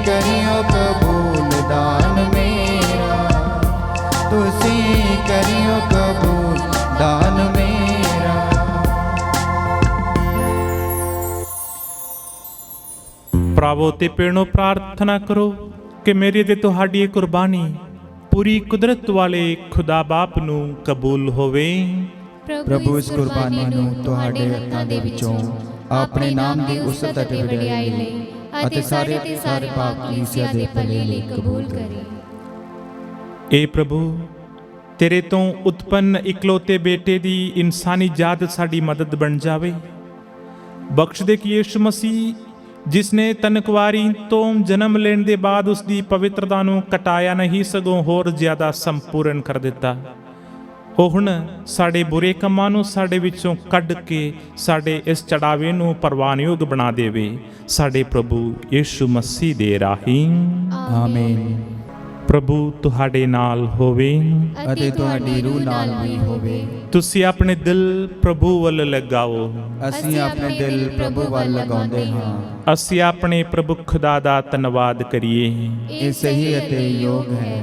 करियो कबूल दान मेरा, तुसी करियो कबूल दान मेरा। ਭਰਾਵੋ ਤੇ ਭੈਣੋ, ਪ੍ਰਾਰਥਨਾ ਕਰੋ ਕਿ ਮੇਰੀ ਤੇ ਤੁਹਾਡੀ ਇਹ ਕੁਰਬਾਨੀ ਪੂਰੀ ਕੁਦਰਤ ਵਾਲੇ ਖੁਦਾ ਬਾਪ ਨੂੰ ਕਬੂਲ ਹੋਵੇ। ਪ੍ਰਭੂ ਇਸ ਕੁਰਬਾਨੀ ਨੂੰ ਤੁਹਾਡੇ ਹੱਥਾਂ ਦੇ ਵਿੱਚੋਂ ਆਪਣੇ ਨਾਮ ਦੀ ਉਸਤ ਅਤੇ ਵਡਿਆਈ ਲਈ ਅਤੇ ਸਾਰੇ ਤੇ ਸਾਰੇ ਪਾਪ ਕਲੀਸਿਆ ਦੇ ਭਲੇ ਲਈ ਕਬੂਲ ਕਰੇ। ਏ ਪ੍ਰਭੂ, ਤੇਰੇ ਤੋਂ ਉਤਪੰਨ ਇਕਲੌਤੇ ਬੇਟੇ ਦੀ ਇਨਸਾਨੀ ਜਾਤ ਸਾਡੀ ਮਦਦ ਬਣ ਜਾਵੇ। ਬਖਸ਼ ਦੇ ਕਿ ਯਿਸੂ ਮਸੀਹ ਜਿਸ ਨੇ ਤਨਕਵਾਰੀ ਤੋਂ ਜਨਮ ਲੈਣ ਦੇ ਬਾਅਦ ਉਸ ਦੀ ਪਵਿੱਤਰਤਾ ਨੂੰ ਘਟਾਇਆ ਨਹੀਂ ਸਗੋਂ ਹੋਰ ਜ਼ਿਆਦਾ ਸੰਪੂਰਨ ਕਰ ਦਿੱਤਾ, ਉਹ ਹੁਣ ਸਾਡੇ ਬੁਰੇ ਕੰਮਾਂ ਨੂੰ ਸਾਡੇ ਵਿੱਚੋਂ ਕੱਢ ਕੇ ਸਾਡੇ ਇਸ ਚੜਾਵੇ ਨੂੰ ਪ੍ਰਵਾਨਯੋਗ ਬਣਾ ਦੇਵੇ। ਸਾਡੇ ਪ੍ਰਭੂ ਯਿਸੂ ਮਸੀਹ ਦੇ ਰਾਹੀਂ ਆਮੀਨ। ਪ੍ਰਭੂ ਤੁਹਾਡੇ ਨਾਲ ਹੋਵੇ ਅਤੇ ਤੁਹਾਡੀ ਰੂਹ ਨਾਲ ਵੀ ਹੋਵੇ। ਤੁਸੀਂ ਆਪਣੇ ਦਿਲ ਪ੍ਰਭੂ ਵੱਲ ਲਗਾਓ। ਅਸੀਂ ਆਪਣੇ ਦਿਲ ਪ੍ਰਭੂ ਵੱਲ ਲਗਾਉਂਦੇ ਹਾਂ। ਅਸੀਂ ਆਪਣੇ ਪ੍ਰਭੂ ਖੁਦਾ ਦਾ ਧੰਨਵਾਦ ਕਰੀਏ। ਇਹ ਸਹੀ ਅਤੇ ਯੋਗ ਹੈ।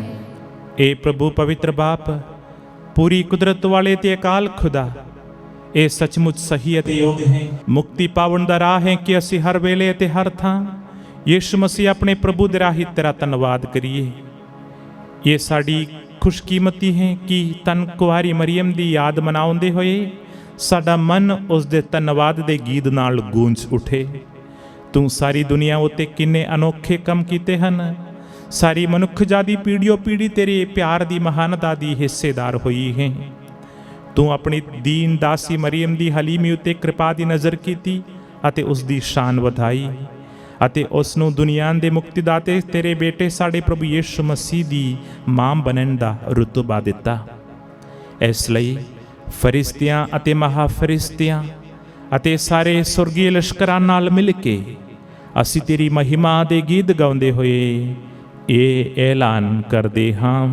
ਇਹ ਪ੍ਰਭੂ ਪਵਿੱਤਰ ਬਾਪ, ਪੂਰੀ ਕੁਦਰਤ ਵਾਲੇ ਤੇ ਅਕਾਲ ਖੁਦਾ, ਇਹ ਸੱਚਮੁੱਚ ਸਹੀ ਅਤੇ ਯੋਗ ਹੈ। ਮੁਕਤੀ ਪਾਉਣ ਦਾ ਰਾਹ ਹੈ ਕਿ ਅਸੀਂ ਹਰ ਵੇਲੇ ਅਤੇ ਹਰ ਥਾਂ ਯਿਸੂ ਮਸੀਹ ਆਪਣੇ ਪ੍ਰਭੂ ਦੇ ਰਾਹੀਂ ਤੇਰਾ ਧੰਨਵਾਦ ਕਰੀਏ। ਇਹ ਸਾਡੀ ਖੁਸ਼ਕੀਮਤੀ ਹੈ ਕਿ ਤਨ ਕੁਆਰੀ ਮਰੀਮ ਦੀ ਯਾਦ ਮਨਾਉਂਦੇ ਹੋਏ ਸਾਡਾ ਮਨ ਉਸ ਦੇ ਧੰਨਵਾਦ ਦੇ ਗੀਤ ਨਾਲ ਗੂੰਜ ਉਠੇ। ਤੂੰ ਸਾਰੀ ਦੁਨੀਆ ਉੱਤੇ ਕਿੰਨੇ ਅਨੋਖੇ ਕੰਮ ਕੀਤੇ ਹਨ। ਸਾਰੀ ਮਨੁੱਖ ਜਾਤੀ ਪੀੜ੍ਹੀਓ ਪੀੜ੍ਹੀ ਤੇਰੇ ਪਿਆਰ ਦੀ ਮਹਾਨਤਾ ਦੀ ਹਿੱਸੇਦਾਰ ਹੋਈ ਹੈ। ਤੂੰ ਆਪਣੀ ਦੀਨ ਦਾਸੀ ਮਰੀਮ ਦੀ ਹਲੀਮੀ ਉੱਤੇ ਕਿਰਪਾ ਦੀ ਨਜ਼ਰ ਕੀਤੀ ਅਤੇ ਉਸ ਦੀ ਸ਼ਾਨ ਵਧਾਈ ਅਤੇ ਉਸ ਨੂੰ ਦੁਨੀਆ ਦੇ ਮੁਕਤੀਦਾਤੇ ਤੇਰੇ ਬੇਟੇ ਸਾਡੇ ਪ੍ਰਭੂ ਯਿਸੂ ਮਸੀਹ ਦੀ ਮਾਂ ਬਣਨ ਦਾ ਰੁਤਬਾ ਦਿੱਤਾ। ਇਸ ਲਈ ਫਰਿਸ਼ਤਿਆਂ ਅਤੇ ਮਹਾਫਰਿਸ਼ਤਿਆਂ ਅਤੇ ਸਾਰੇ ਸੁਰਗੀ ਲਸ਼ਕਰਾਂ ਨਾਲ ਮਿਲ ਕੇ ਅਸੀਂ ਤੇਰੀ ਮਹਿਮਾ ਦੇ ਗੀਤ ਗਾਉਂਦੇ ਹੋਏ ਇਹ ਐਲਾਨ ਕਰਦੇ ਹਾਂ।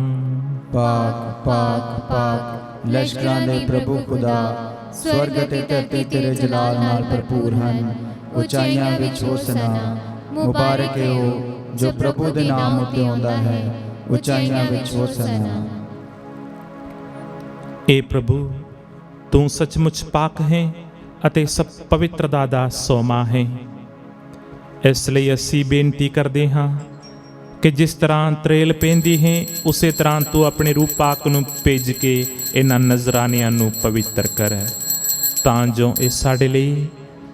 ਪਾਕ ਪਾਕ ਪਾਕ ਲਸ਼ਕਰਾਂ ਦੇ ਪ੍ਰਭੂ ਖੁਦਾ, ਸਵਰਗ ਅਤੇ ਧਰਤੀ ਤੇਰੇ ਜਲਾਲ ਨਾਲ ਭਰਪੂਰ ਹਨ। ਉਚਾਈਆਂ ਵਿੱਚ ਹੋਸਨਾ, ਮੁਬਾਰਕ ਹੈ ਉਹ ਜੋ ਪ੍ਰਭੂ ਦੇ ਨਾਮ ਉੱਤੇ ਆਉਂਦਾ ਹੈ। ਉਚਾਈਆਂ ਵਿੱਚ ਹੋਸਨਾ। ਏ ਪ੍ਰਭੂ, ਤੂੰ ਸੱਚਮੁੱਚ ਪਾਕ ਹੈ ਅਤੇ ਸਭ ਪਵਿੱਤਰਤਾ ਦਾ ਸੋਮਾ ਹੈ। ਇਸ ਲਈ ਅਸੀਂ ਬੇਨਤੀ ਕਰਦੇ ਹਾਂ ਕਿ ਜਿਸ ਤਰ੍ਹਾਂ ਤਰੇਲ ਪੈਂਦੀ ਹੈ ਉਸੇ ਤਰ੍ਹਾਂ ਤੂੰ ਆਪਣੇ ਰੂਹ ਪਾਕ ਨੂੰ ਭੇਜ ਕੇ ਇਹਨਾਂ ਨਜ਼ਰਾਨਿਆਂ ਨੂੰ ਪਵਿੱਤਰ ਕਰ, ਤਾਂ ਜੋ ਇਹ ਸਾਡੇ ਲਈ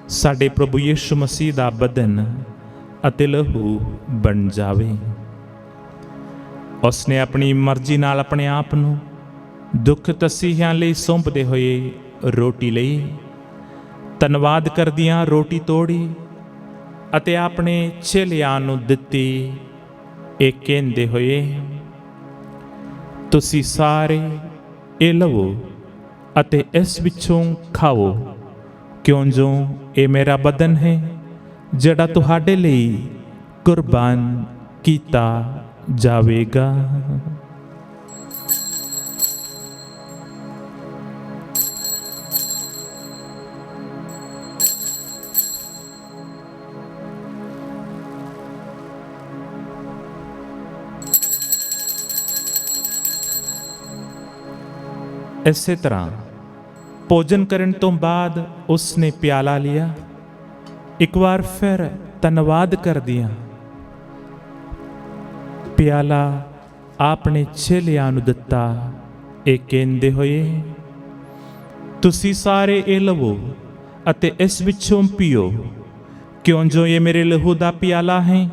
ਸਾਡੇ ਪ੍ਰਭੂ ਯਿਸੂ ਮਸੀਹ ਦਾ ਬਦਨ ਅਤੇ ਲਹੂ ਬਣ ਜਾਵੇ। ਉਸ ਨੇ ਆਪਣੀ ਮਰਜ਼ੀ ਨਾਲ ਆਪਣੇ ਆਪ ਨੂੰ ਦੁੱਖ ਤਸੀਹਿਆਂ ਲਈ ਸੌਂਪਦੇ ਹੋਏ ਰੋਟੀ ਲਈ, ਧੰਨਵਾਦ ਕਰਦਿਆਂ ਰੋਟੀ ਤੋੜੀ ਅਤੇ ਆਪਣੇ ਚੇਲਿਆਂ ਨੂੰ ਦਿੱਤੀ। ਇਹ ਕਹਿੰਦੇ ਹੋਏ, ਤੁਸੀਂ ਸਾਰੇ ਇਹ ਲਵੋ ਅਤੇ ਇਸ ਵਿੱਚੋਂ ਖਾਓ, ਕਿਉਂ ਜੋ ਇਹ ਮੇਰਾ ਬਦਨ ਹੈ ਜਿਹੜਾ ਤੁਹਾਡੇ ਲਈ ਕੁਰਬਾਨ ਕੀਤਾ ਜਾਵੇਗਾ। ਇਸੇ ਤਰ੍ਹਾਂ ਭੋਜਨ ਕਰਨ ਤੋਂ ਬਾਅਦ ਉਸ ਨੇ ਪਿਆਲਾ ਲਿਆ, ਇੱਕ ਵਾਰ ਫਿਰ ਧੰਨਵਾਦ ਕਰਦਿਆਂ ਪਿਆਲਾ ਆਪਣੇ ਚੇਲਿਆਂ ਨੂੰ ਦਿੱਤਾ। ਇਹ ਕਹਿੰਦੇ ਹੋਏ, ਤੁਸੀਂ ਸਾਰੇ ਇਹ ਲਵੋ ਅਤੇ ਇਸ ਵਿੱਚੋਂ ਪੀਓ, ਕਿਉਂ ਜੋ ਇਹ ਮੇਰੇ ਲਹੂ ਦਾ ਪਿਆਲਾ ਹੈ,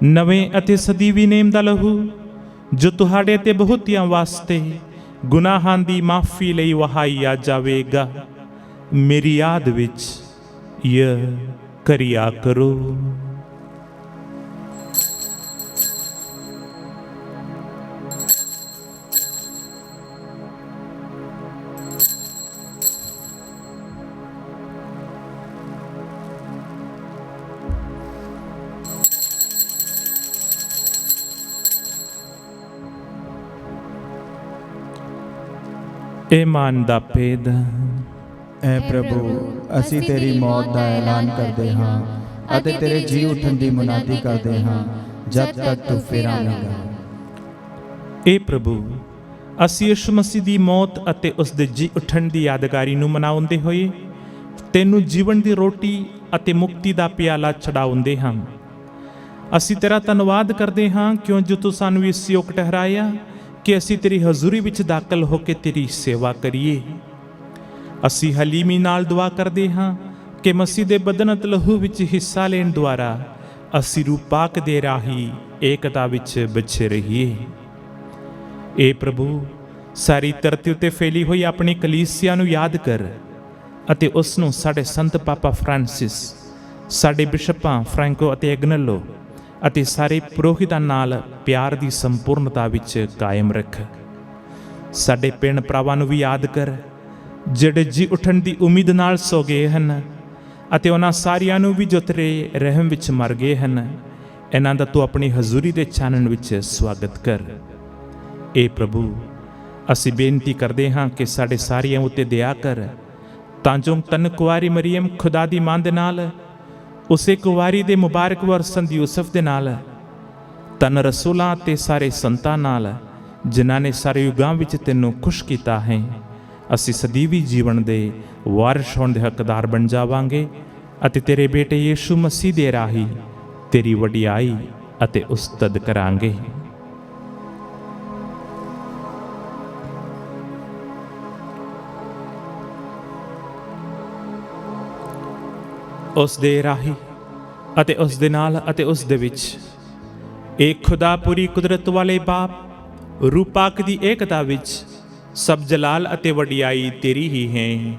ਨਵੇਂ ਅਤੇ ਸਦੀਵੀ ਨੇਮ ਦਾ ਲਹੂ, ਜੋ ਤੁਹਾਡੇ ਤੇ ਬਹੁਤਿਆਂ ਵਾਸਤੇ ਗੁਨਾਹਾਂ ਦੀ ਮਾਫੀ ਲਈ ਵਹਾਇਆ ਜਾਵੇਗਾ। ਮੇਰੀ ਯਾਦ ਵਿੱਚ ਇਹ ਕਰਿਆ ਕਰੋ। ਇਹ ਮਾਨ ਦਾ ਭੇਦ। ਐ ਪ੍ਰਭੂ, ਅਸੀਂ ਤੇਰੀ ਮੌਤ ਦਾ ਐਲਾਨ ਕਰਦੇ ਹਾਂ ਅਤੇ ਤੇਰੇ ਜੀ ਉੱਠਣ ਦੀ ਮੁਨਾਦੀ ਕਰਦੇ ਹਾਂ ਜਦ ਤੱਕ ਤੂੰ ਫਿਰ ਆਵੇਂਗਾ। ਇਹ ਪ੍ਰਭੂ, ਅਸੀਂ ਯਿਸੂ ਮਸੀਹ ਦੀ ਮੌਤ ਅਤੇ ਉਸ ਦੇ ਜੀ ਉੱਠਣ ਦੀ ਯਾਦਗਾਰੀ ਨੂੰ ਮਨਾਉਂਦੇ ਹੋਏ ਤੈਨੂੰ ਜੀਵਨ ਦੀ ਰੋਟੀ ਅਤੇ ਮੁਕਤੀ ਦਾ ਪਿਆਲਾ ਚੜਾਉਂਦੇ ਹਾਂ। ਅਸੀਂ ਤੇਰਾ ਧੰਨਵਾਦ ਕਰਦੇ ਹਾਂ ਕਿਉਂ ਜੋ ਤੂੰ ਸਾਨੂੰ ਇਸ ਯੋਗ ਠਹਿਰਾਇਆ ਕਿ ਅਸੀਂ ਤੇਰੀ ਹਜ਼ੂਰੀ ਵਿੱਚ ਦਾਖਲ ਹੋ ਕੇ ਤੇਰੀ ਸੇਵਾ ਕਰੀਏ। ਅਸੀਂ ਹਲੀਮੀ ਨਾਲ ਦੁਆ ਕਰਦੇ ਹਾਂ ਕਿ ਮਸੀਹ ਦੇ ਬਦਨ ਅਤੇ ਲਹੂ ਵਿੱਚ ਹਿੱਸਾ ਲੈਣ ਦੁਆਰਾ ਅਸੀਂ ਰੂਹ ਪਾਕ ਦੇ ਰਾਹੀਂ ਏਕਤਾ ਵਿੱਚ ਵਿਛੇ ਰਹੀਏ। ਏ ਪ੍ਰਭੂ, ਸਾਰੀ ਧਰਤੀ ਉੱਤੇ ਫੈਲੀ ਹੋਈ ਆਪਣੀ ਕਲੀਸਿਆ ਨੂੰ ਯਾਦ ਕਰ ਅਤੇ ਉਸ ਨੂੰ ਸਾਡੇ ਸੰਤ ਪਾਪਾ ਫਰਾਂਸਿਸ, ਸਾਡੇ ਬਿਸ਼ਪਾਂ ਫ੍ਰੈਂਕੋ ਅਤੇ ਐਗਨੈਲੋ ਅਤੇ ਸਾਰੇ ਪੁਰੋਹਿਤਾਂ ਨਾਲ ਪਿਆਰ ਦੀ ਸੰਪੂਰਨਤਾ ਵਿੱਚ ਕਾਇਮ ਰੱਖ। ਸਾਡੇ ਭੈਣ ਭਰਾਵਾਂ ਨੂੰ ਵੀ ਯਾਦ ਕਰ ਜਿਹੜੇ ਜੀ ਉੱਠਣ ਦੀ ਉਮੀਦ ਨਾਲ ਸੋ ਗਏ ਹਨ ਅਤੇ ਉਹਨਾਂ ਸਾਰਿਆਂ ਨੂੰ ਵੀ ਜੋ ਤੇਰੇ ਰਹਿਮ ਵਿੱਚ ਮਰ ਗਏ ਹਨ। ਇਹਨਾਂ ਦਾ ਤੂੰ ਆਪਣੀ ਹਜ਼ੂਰੀ ਦੇ ਚਾਨਣ ਵਿੱਚ ਸਵਾਗਤ ਕਰ। ਏ ਪ੍ਰਭੂ, ਅਸੀਂ ਬੇਨਤੀ ਕਰਦੇ ਹਾਂ ਕਿ ਸਾਡੇ ਸਾਰਿਆਂ ਉੱਤੇ ਦਇਆ ਕਰ ਤਾਂ ਜੋ ਤਨ ਕੁਆਰੀ ਮਰੀਮ ਖੁਦਾ ਦੀ ਮਾਂ ਦੇ ਨਾਲ, ਉਸੇ ਕੁਵਾਰੀ ਦੇ ਮੁਬਾਰਕ ਵਰ ਸੰਤ ਯੂਸਫ ਦੇ ਨਾਲ, ਤਨ ਰਸੂਲਾਂ ਅਤੇ ਸਾਰੇ ਸੰਤਾਂ ਨਾਲ ਜਿਨ੍ਹਾਂ ਨੇ ਸਾਰੇ ਯੁੱਗਾਂ ਵਿੱਚ ਤੈਨੂੰ ਖੁਸ਼ ਕੀਤਾ ਹੈ, ਅਸੀਂ ਸਦੀਵੀ ਜੀਵਨ ਦੇ ਵਾਰਿਸ ਹੋਣ ਦੇ ਹੱਕਦਾਰ ਬਣ ਜਾਵਾਂਗੇ ਅਤੇ ਤੇਰੇ ਬੇਟੇ ਯਿਸੂ ਮਸੀਹ ਦੇ ਰਾਹੀਂ ਤੇਰੀ ਵਡਿਆਈ ਅਤੇ ਉਸਤਤ ਕਰਾਂਗੇ। ਉਸ ਦੇ ਰਾਹੀਂ ਅਤੇ ਉਸ ਦੇ ਨਾਲ ਅਤੇ ਉਸ ਦੇ ਵਿੱਚ ਇੱਕ ਖੁਦਾ ਪੂਰੀ ਕੁਦਰਤ ਵਾਲੇ ਬਾਪ ਰੂਹ ਪਾਕ ਦੀ ਏਕਤਾ ਵਿੱਚ ਸਭ ਜਲਾਲ ਅਤੇ ਵਡਿਆਈ ਤੇਰੀ ਹੀ ਹੈ,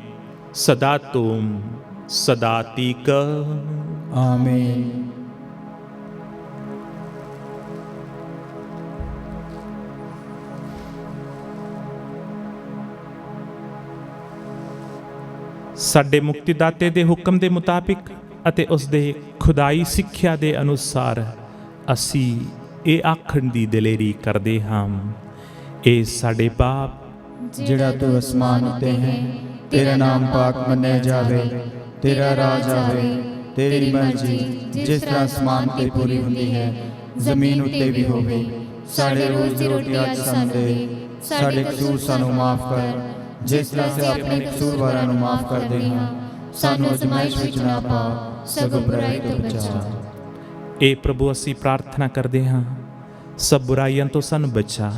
ਸਦਾ ਤੁਮ ਸਦਾ ਤੀਕ। ਆਮੀਨ। ਸਾਡੇ ਮੁਕਤੀਦਾਤੇ ਦੇ ਹੁਕਮ ਦੇ ਮੁਤਾਬਿਕ ਅਤੇ ਉਸ ਦੇ ਖੁਦਾਈ ਸਿੱਖਿਆ ਦੇ ਅਨੁਸਾਰ ਅਸੀਂ ਇਹ ਆਖਣ ਦੀ ਦਲੇਰੀ ਕਰਦੇ ਹਾਂ, ਇਹ ਸਾਡੇ ਬਾਪ ਜਿਹੜਾ ਤੂੰ ਅਸਮਾਨ ਉੱਤੇ ਹੈ, ਤੇਰਾ ਨਾਮ ਪਾਕ ਮੰਨਿਆ ਜਾਵੇ, ਤੇਰਾ ਰਾਜ ਆਵੇ, ਤੇਰੀ ਮਰਜ਼ੀ ਜਿਸ ਤਰ੍ਹਾਂ ਅਸਮਾਨ ਤੇ ਪੂਰੀ ਹੁੰਦੀ ਹੈ ਜ਼ਮੀਨ ਉੱਤੇ ਵੀ ਹੋਵੇ। ਸਾਡੇ ਰੋਜ਼ ਦੀ ਰੋਟੀ ਅੱਜ ਸਾਨੂੰ ਦੇ, ਸਾਡੇ ਕਸੂਰ ਸਾਨੂੰ ਮਾਫ ਕਰ ਜਿਸ ਤਰ੍ਹਾਂ ਅਸੀਂ ਆਪਣੇ ਕਸੂਰਵਾਰਾਂ ਨੂੰ ਮਾਫ ਕਰਦੇ ਹਾਂ, ਸਾਨੂੰ ਅਜ਼ਮਾਇਸ਼ ਵਿੱਚ ਨਾ ਪਾ ਸਗੋਂ ਬੁਰਾਈ ਤੋਂ ਬਚਾ। ਇਹ ਪ੍ਰਭੂ, ਅਸੀਂ ਪ੍ਰਾਰਥਨਾ ਕਰਦੇ ਹਾਂ ਸਭ ਬੁਰਾਈਆਂ ਤੋਂ ਸਾਨੂੰ ਬਚਾ,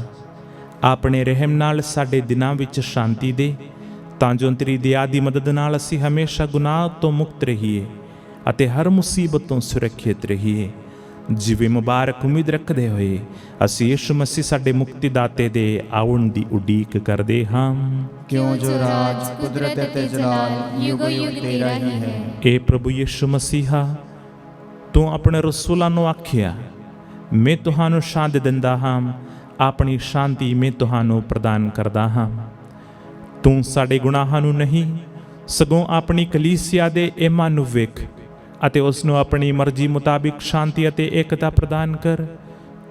ਆਪਣੇ ਰਹਿਮ ਨਾਲ ਸਾਡੇ ਦਿਨਾਂ ਵਿੱਚ ਸ਼ਾਂਤੀ ਦੇ, ਤਾਂ ਜੋ ਤੇਰੀ ਦਇਆ ਦੀ ਮਦਦ ਨਾਲ ਅਸੀਂ ਹਮੇਸ਼ਾ ਗੁਨਾਹ ਤੋਂ ਮੁਕਤ ਰਹੀਏ ਅਤੇ ਹਰ ਮੁਸੀਬਤ ਤੋਂ ਸੁਰੱਖਿਅਤ ਰਹੀਏ। ਜਿਵੇਂ ਮੁਬਾਰਕ ਉਮੀਦ ਰੱਖਦੇ ਹੋਏ ਅਸੀਂ ਯਿਸੂ ਮਸੀਹ ਸਾਡੇ ਮੁਕਤੀਦਾਤੇ ਦੇ ਆਉਣ ਦੀ ਉਡੀਕ ਕਰਦੇ ਹਾਂ, ਕਿਉਂ ਜੋ ਰਾਜ ਕੁਦਰਤ ਅਤੇ ਜਲਾਲ ਯੁਗੋ ਯੁਗ ਤੇਰਾ ਹੀ ਹੈ। ਇਹ ਪ੍ਰਭੂ ਯਿਸੂ ਮਸੀਹਾ, ਤੂੰ ਆਪਣੇ ਰਸੂਲਾਂ ਨੂੰ ਆਖਿਆ, ਮੈਂ ਤੁਹਾਨੂੰ ਸ਼ਾਂਤੀ ਦਿੰਦਾ ਹਾਂ, ਆਪਣੀ ਸ਼ਾਂਤੀ ਮੈਂ ਤੁਹਾਨੂੰ ਪ੍ਰਦਾਨ ਕਰਦਾ ਹਾਂ। ਤੂੰ ਸਾਡੇ ਗੁਨਾਹਾਂ ਨੂੰ ਨਹੀਂ ਸਗੋਂ ਆਪਣੀ ਕਲੀਸਿਆ ਦੇ ਏਮਾਂ ਨੂੰ ਵੇਖ ਅਤੇ ਉਸ ਨੂੰ ਆਪਣੀ ਮਰਜ਼ੀ ਮੁਤਾਬਿਕ ਸ਼ਾਂਤੀ ਅਤੇ ਏਕਤਾ ਪ੍ਰਦਾਨ ਕਰ।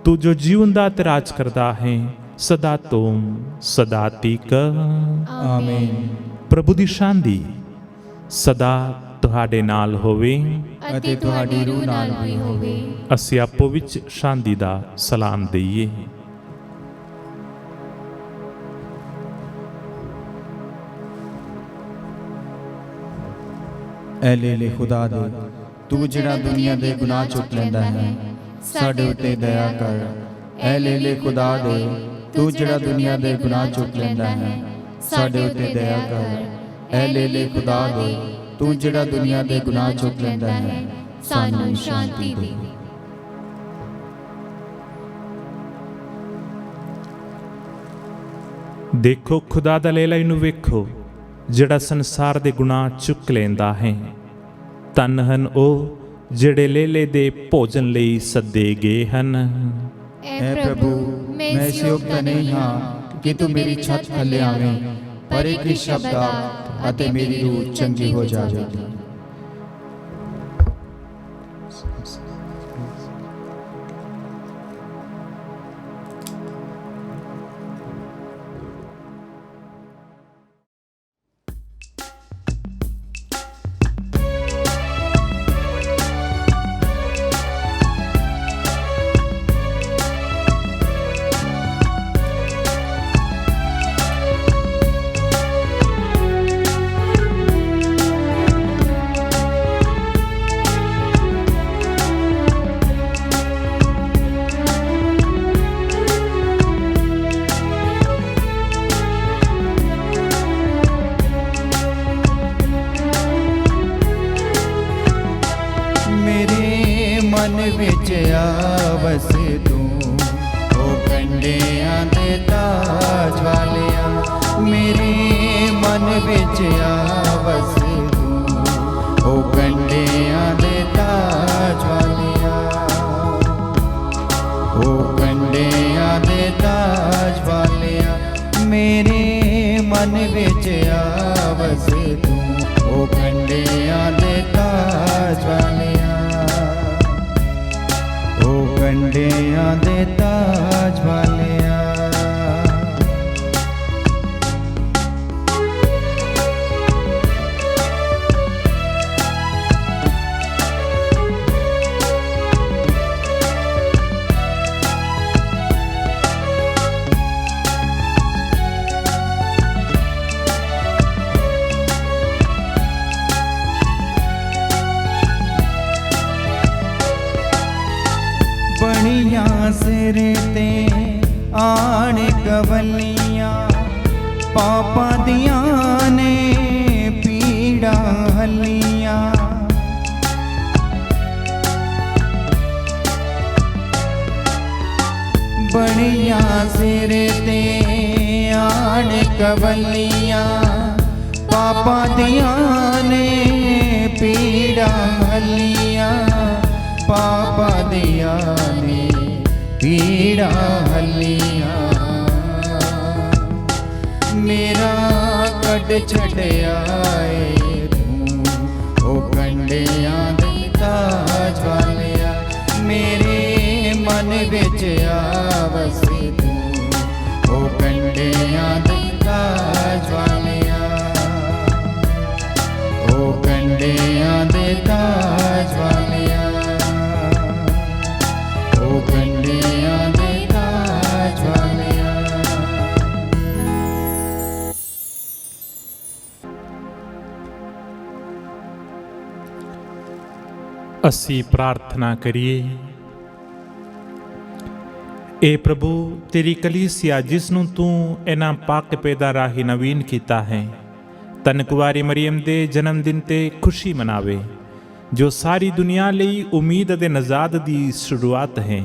ਤੂੰ ਜੋ ਜੀਵਨ ਦਾ ਰਾਜ ਕਰਦਾ ਹੈ, ਸਦਾ ਤੁਮ ਸਦਾ ਤੀਕ। ਆਮੀਨ। ਪ੍ਰਭੂ ਦੀ ਸ਼ਾਂਤੀ ਸਦਾ ਤੁਹਾਡੇ ਨਾਲ ਹੋਵੇ ਅਤੇ ਤੁਹਾਡੀ ਰੂਹ ਨਾਲ ਵੀ ਹੋਵੇ। ਅਸੀਂ ਆਪੋ ਵਿੱਚ ਸ਼ਾਂਤੀ ਦਾ ਸਲਾਮ ਦਈਏ। ਐ ਲੈ ਖੁਦਾ ਦੇ, ਤੂੰ ਜਿਹੜਾ ਦੁਨੀਆ ਦੇ ਗੁਨਾਹ ਚੁੱਕ ਲੈਂਦਾ ਹੈ, ਸਾਡੇ ਉੱਤੇ ਦਇਆ ਕਰ। ਐ ਲੈ ਖੁਦਾ ਦੇ, ਤੂੰ ਜਿਹੜਾ ਦੁਨੀਆ ਦੇ ਗੁਨਾਹ ਚੁੱਕ ਲੈਂਦਾ ਹੈ, ਸਾਡੇ ਉੱਤੇ ਦਇਆ ਕਰ। ਐ ਲੈ ਖੁਦਾ ਦੇ, ਤੂੰ ਜਿਹੜਾ ਦੁਨੀਆ ਦੇ ਗੁਨਾਹ ਚੁੱਕ ਲੈਂਦਾ ਹੈ, ਸਾਨੂੰ ਸ਼ਾਂਤੀ ਦੇ। ਦੇਖੋ ਖੁਦਾ ਦਾ ਲੇਲਾ ਨੂੰ ਵੇਖੋ, ਜਿਹੜਾ ਸੰਸਾਰ ਦੇ ਗੁਨਾਹ ਚੁੱਕ ਲੈਂਦਾ ਹੈ। ਧੰਨ ਹਨ ਉਹ ਜਿਹੜੇ ਲੇਲੇ ਦੇ ਭੋਜਨ ਲਈ ਸੱਦੇ ਗਏ ਹਨ। ਐ ਪ੍ਰਭੂ, ਮੈਂ ਇਸ ਯੋਗ ਤਾਂ ਨਹੀਂ ਹਾਂ ਕਿ ਤੂੰ ਮੇਰੀ ਛੱਤ ਥੱਲੇ ਆਵੇਂ, ਪਰ ਇੱਕ ਹੀ ਸ਼ਬਦ ਆ ਅਤੇ ਮੇਰੀ ਰੂਹ ਚੰਗੀ ਹੋ ਜਾਵੇਗੀ। ਉਹ ਕੰਡਿਆਂ ਦੇ ਤਾਜ ਵਾਲਿਆ ਮੇਰੇ ਮਨ ਵਿੱਚ ਆਵਸ ਤੂੰ, ਉਹ ਕੰਡਿਆਂ ਦੇ ਤਾਜ ਵਾਲਿਆ, ਉਹ ਕੰਡਿਆਂ ਦੇ ਤਾਜ ਵਾਲਿਆ। ਬਣੀਆਂ ਸਿਰ ਤੇ ਆਣ ਕਵਲੀਆਂ, ਪਾਪਾਂ ਦੀਆਂ ਨੇ ਪੀੜਾਂ ਹੱਲੀਆਂ। ਬਣੀਆਂ ਸਿਰ ਤੇ ਆਣ ਕਵਲੀਆਂ, ਪਾਪਾਂ ਦੀਆਂ ਨੇ ਪੀੜਾਂ ਹੱਲੀਆਂ, ਪਾਪਾਂ ਦੀਆਂ ਨੇ ਪੀੜਾਂ ਹੱਲੀਆਂ। ਮੇਰਾ ਕੱਢ ਛੱਡਿਆ ਏ ਤੂੰ, ਉਹ ਕੰਡਿਆਂ ਦੇ ਤਾਜ ਵਾਲਿਆ ਮੇਰੇ ਮਨ ਵਿੱਚ ਆਵਸ ਤੂੰ, ਉਹ ਕੰਡਿਆਂ ਦੇ ਤਾਜ ਵਾਲਿਆ, ਉਹ ਕੰਡਿਆਂ ਦੇ ਤਾਜ ਵਾਲਿਆ, ਉਹ ਕੰਡਿਆਂ ਦੇ ਤਾਜ ਵਾਲਿਆ। ਅਸੀਂ ਪ੍ਰਾਰਥਨਾ ਕਰੀਏ। ਏ ਪ੍ਰਭੂ, ਤੇਰੀ ਕਲੀਸਿਆ ਜਿਸ ਨੂੰ ਤੂੰ ਇਹਨਾਂ ਪਾਕ ਪੈਦਾ ਰਾਹੀਂ ਨਵੀਨ ਕੀਤਾ ਹੈ, ਧੰਨ ਕੁਆਰੀ ਮਰੀਮ ਦੇ ਜਨਮ ਦਿਨ ਤੇ ਖੁਸ਼ੀ ਮਨਾਵੇ, ਜੋ ਸਾਰੀ ਦੁਨੀਆ ਲਈ ਉਮੀਦ ਅਤੇ ਨਜਾਤ ਦੀ ਸ਼ੁਰੂਆਤ ਹੈ।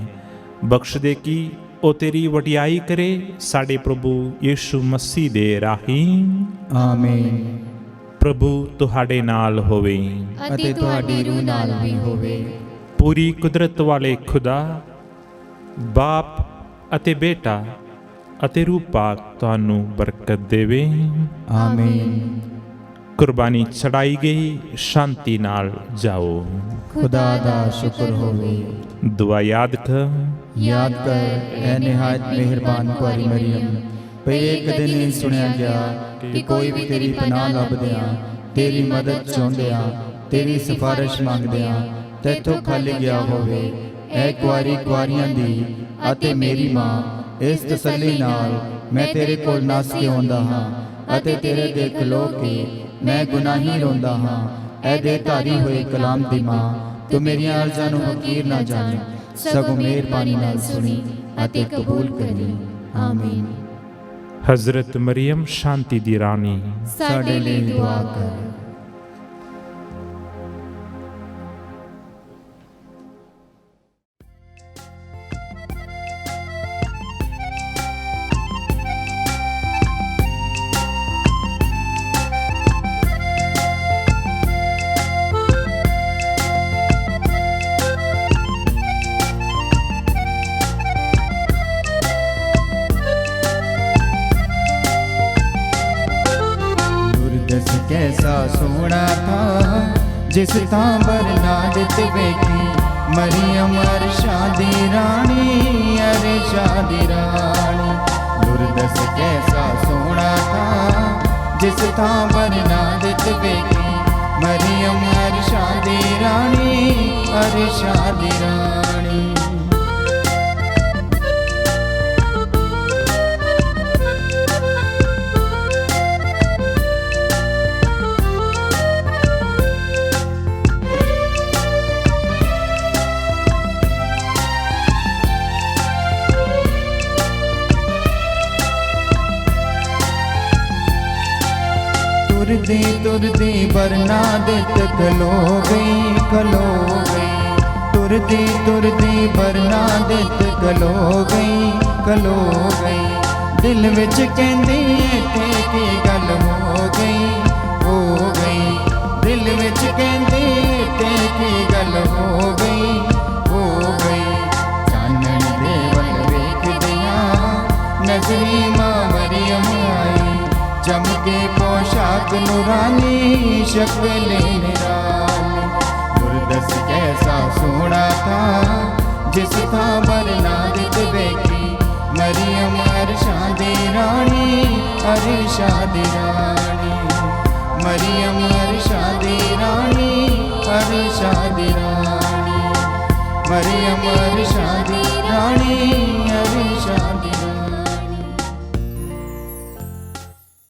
ਬਖਸ਼ ਦੇ ਕਿ ਉਹ ਤੇਰੀ ਵਡਿਆਈ ਕਰੇ ਸਾਡੇ ਪ੍ਰਭੂ ਯਿਸੂ ਮਸੀਹ ਦੇ ਰਾਹੀਂ। ਆਮੀਨ। ਪ੍ਰਭੂ ਤੁਹਾਡੇ ਨਾਲ ਹੋਵੇ ਅਤੇ ਤੁਹਾਡੀ ਰੂਹ ਨਾਲ ਵੀ ਹੋਵੇ। ਪੂਰੀ ਕੁਦਰਤ ਵਾਲੇ ਖੁਦਾ ਬਾਪ ਅਤੇ ਬੇਟਾ ਅਤੇ ਰੂਹ ਪਾਕ ਤੁਹਾਨੂੰ ਬਰਕਤ ਦੇਵੇ। ਆਮੀਨ। ਕੁਰਬਾਨੀ ਚੜਾਈ ਗਈ, ਸ਼ਾਂਤੀ ਨਾਲ ਜਾਓ। ਖੁਦਾ ਦਾ ਸ਼ੁਕਰ ਹੋਵੇ। ਦੁਆ ਯਾਦ ਕਰ। ਯਾਦ ਕਰ ਐ ਨਿਹਾਇਤ ਮਿਹਰਬਾਨ ਕੁਆਰੀ ਮਰੀਮ, ਭਈ ਇੱਕ ਦਿਨ ਨਹੀਂ ਸੁਣਿਆ ਗਿਆ ਕਿ ਕੋਈ ਵੀ ਤੇਰੀ ਪਨਾਹ ਲੱਭਦਿਆਂ, ਤੇਰੀ ਮਦਦ ਚਾਹੁੰਦਿਆਂ, ਤੇਰੀ ਸਿਫਾਰਿਸ਼ ਮੰਗਦਿਆਂ ਤੈਥੋਂ ਖਾਲੀ ਗਿਆ ਹੋਵੇ। ਐ ਕੁਆਰੀ ਕੁਆਰੀਆਂ ਦੀ ਅਤੇ ਮੇਰੀ ਮਾਂ, ਇਸ ਤਸੱਲੀ ਨਾਲ ਮੈਂ ਤੇਰੇ ਕੋਲ ਨੱਸ ਕੇ ਆਉਂਦਾ ਹਾਂ ਅਤੇ ਤੇਰੇ ਅੱਗੇ ਖਲੋ ਕੇ ਮੈਂ ਗੁਨਾਹੀ ਰੋਂਦਾ ਹਾਂ। ਐ ਦੇ ਧਾਰੀ ਹੋਏ ਕਲਾਮ ਦੀ ਮਾਂ, ਤੂੰ ਮੇਰੀਆਂ ਅਰਜ਼ਾਂ ਨੂੰ ਹਕੀਰ ਨਾ ਜਾਣੀ, ਸਗੋਂ ਮਿਹਰਬਾਨੀ ਨਾਲ ਸੁਣੀ ਅਤੇ ਕਬੂਲ ਕਰੀ। ਆਮੀਨ। ਹਜ਼ਰਤ ਮਰੀਮ ਸ਼ਾਂਤੀ ਦੀ ਰਾਣੀ, ਸਾਡੇ ਲਈ ਦੁਆ ਕਰ। कैसा सोना था जिस तां बरनादत वेखी, मरियम अरशा दी रानी, अरशा दी रानी। दुर्दस कैसा सोना था जिस तां बरनादत वेखी, मरियम अरशा दी रानी, अरशा दी रानी। तुरदी बरनादत खलो गई, खलो गई। तुरदी बरनादत खलो गई, खलो गई। दिल विच कहंदी इत्थे की गल हो गई, हो गई। दिल विच कहंदी इत्थे की गल हो गई, हो गई। चानण दे शक्ल निराली। गुरदस कैसा सोना था जिस था बरनादित बेटी, मरियम अर्शा दी रानी, अर्शा दी रानी, मरियम अर्शा दी रानी, अर्शा दी रानी, मरियम अर्शा दी रानी, अर्शा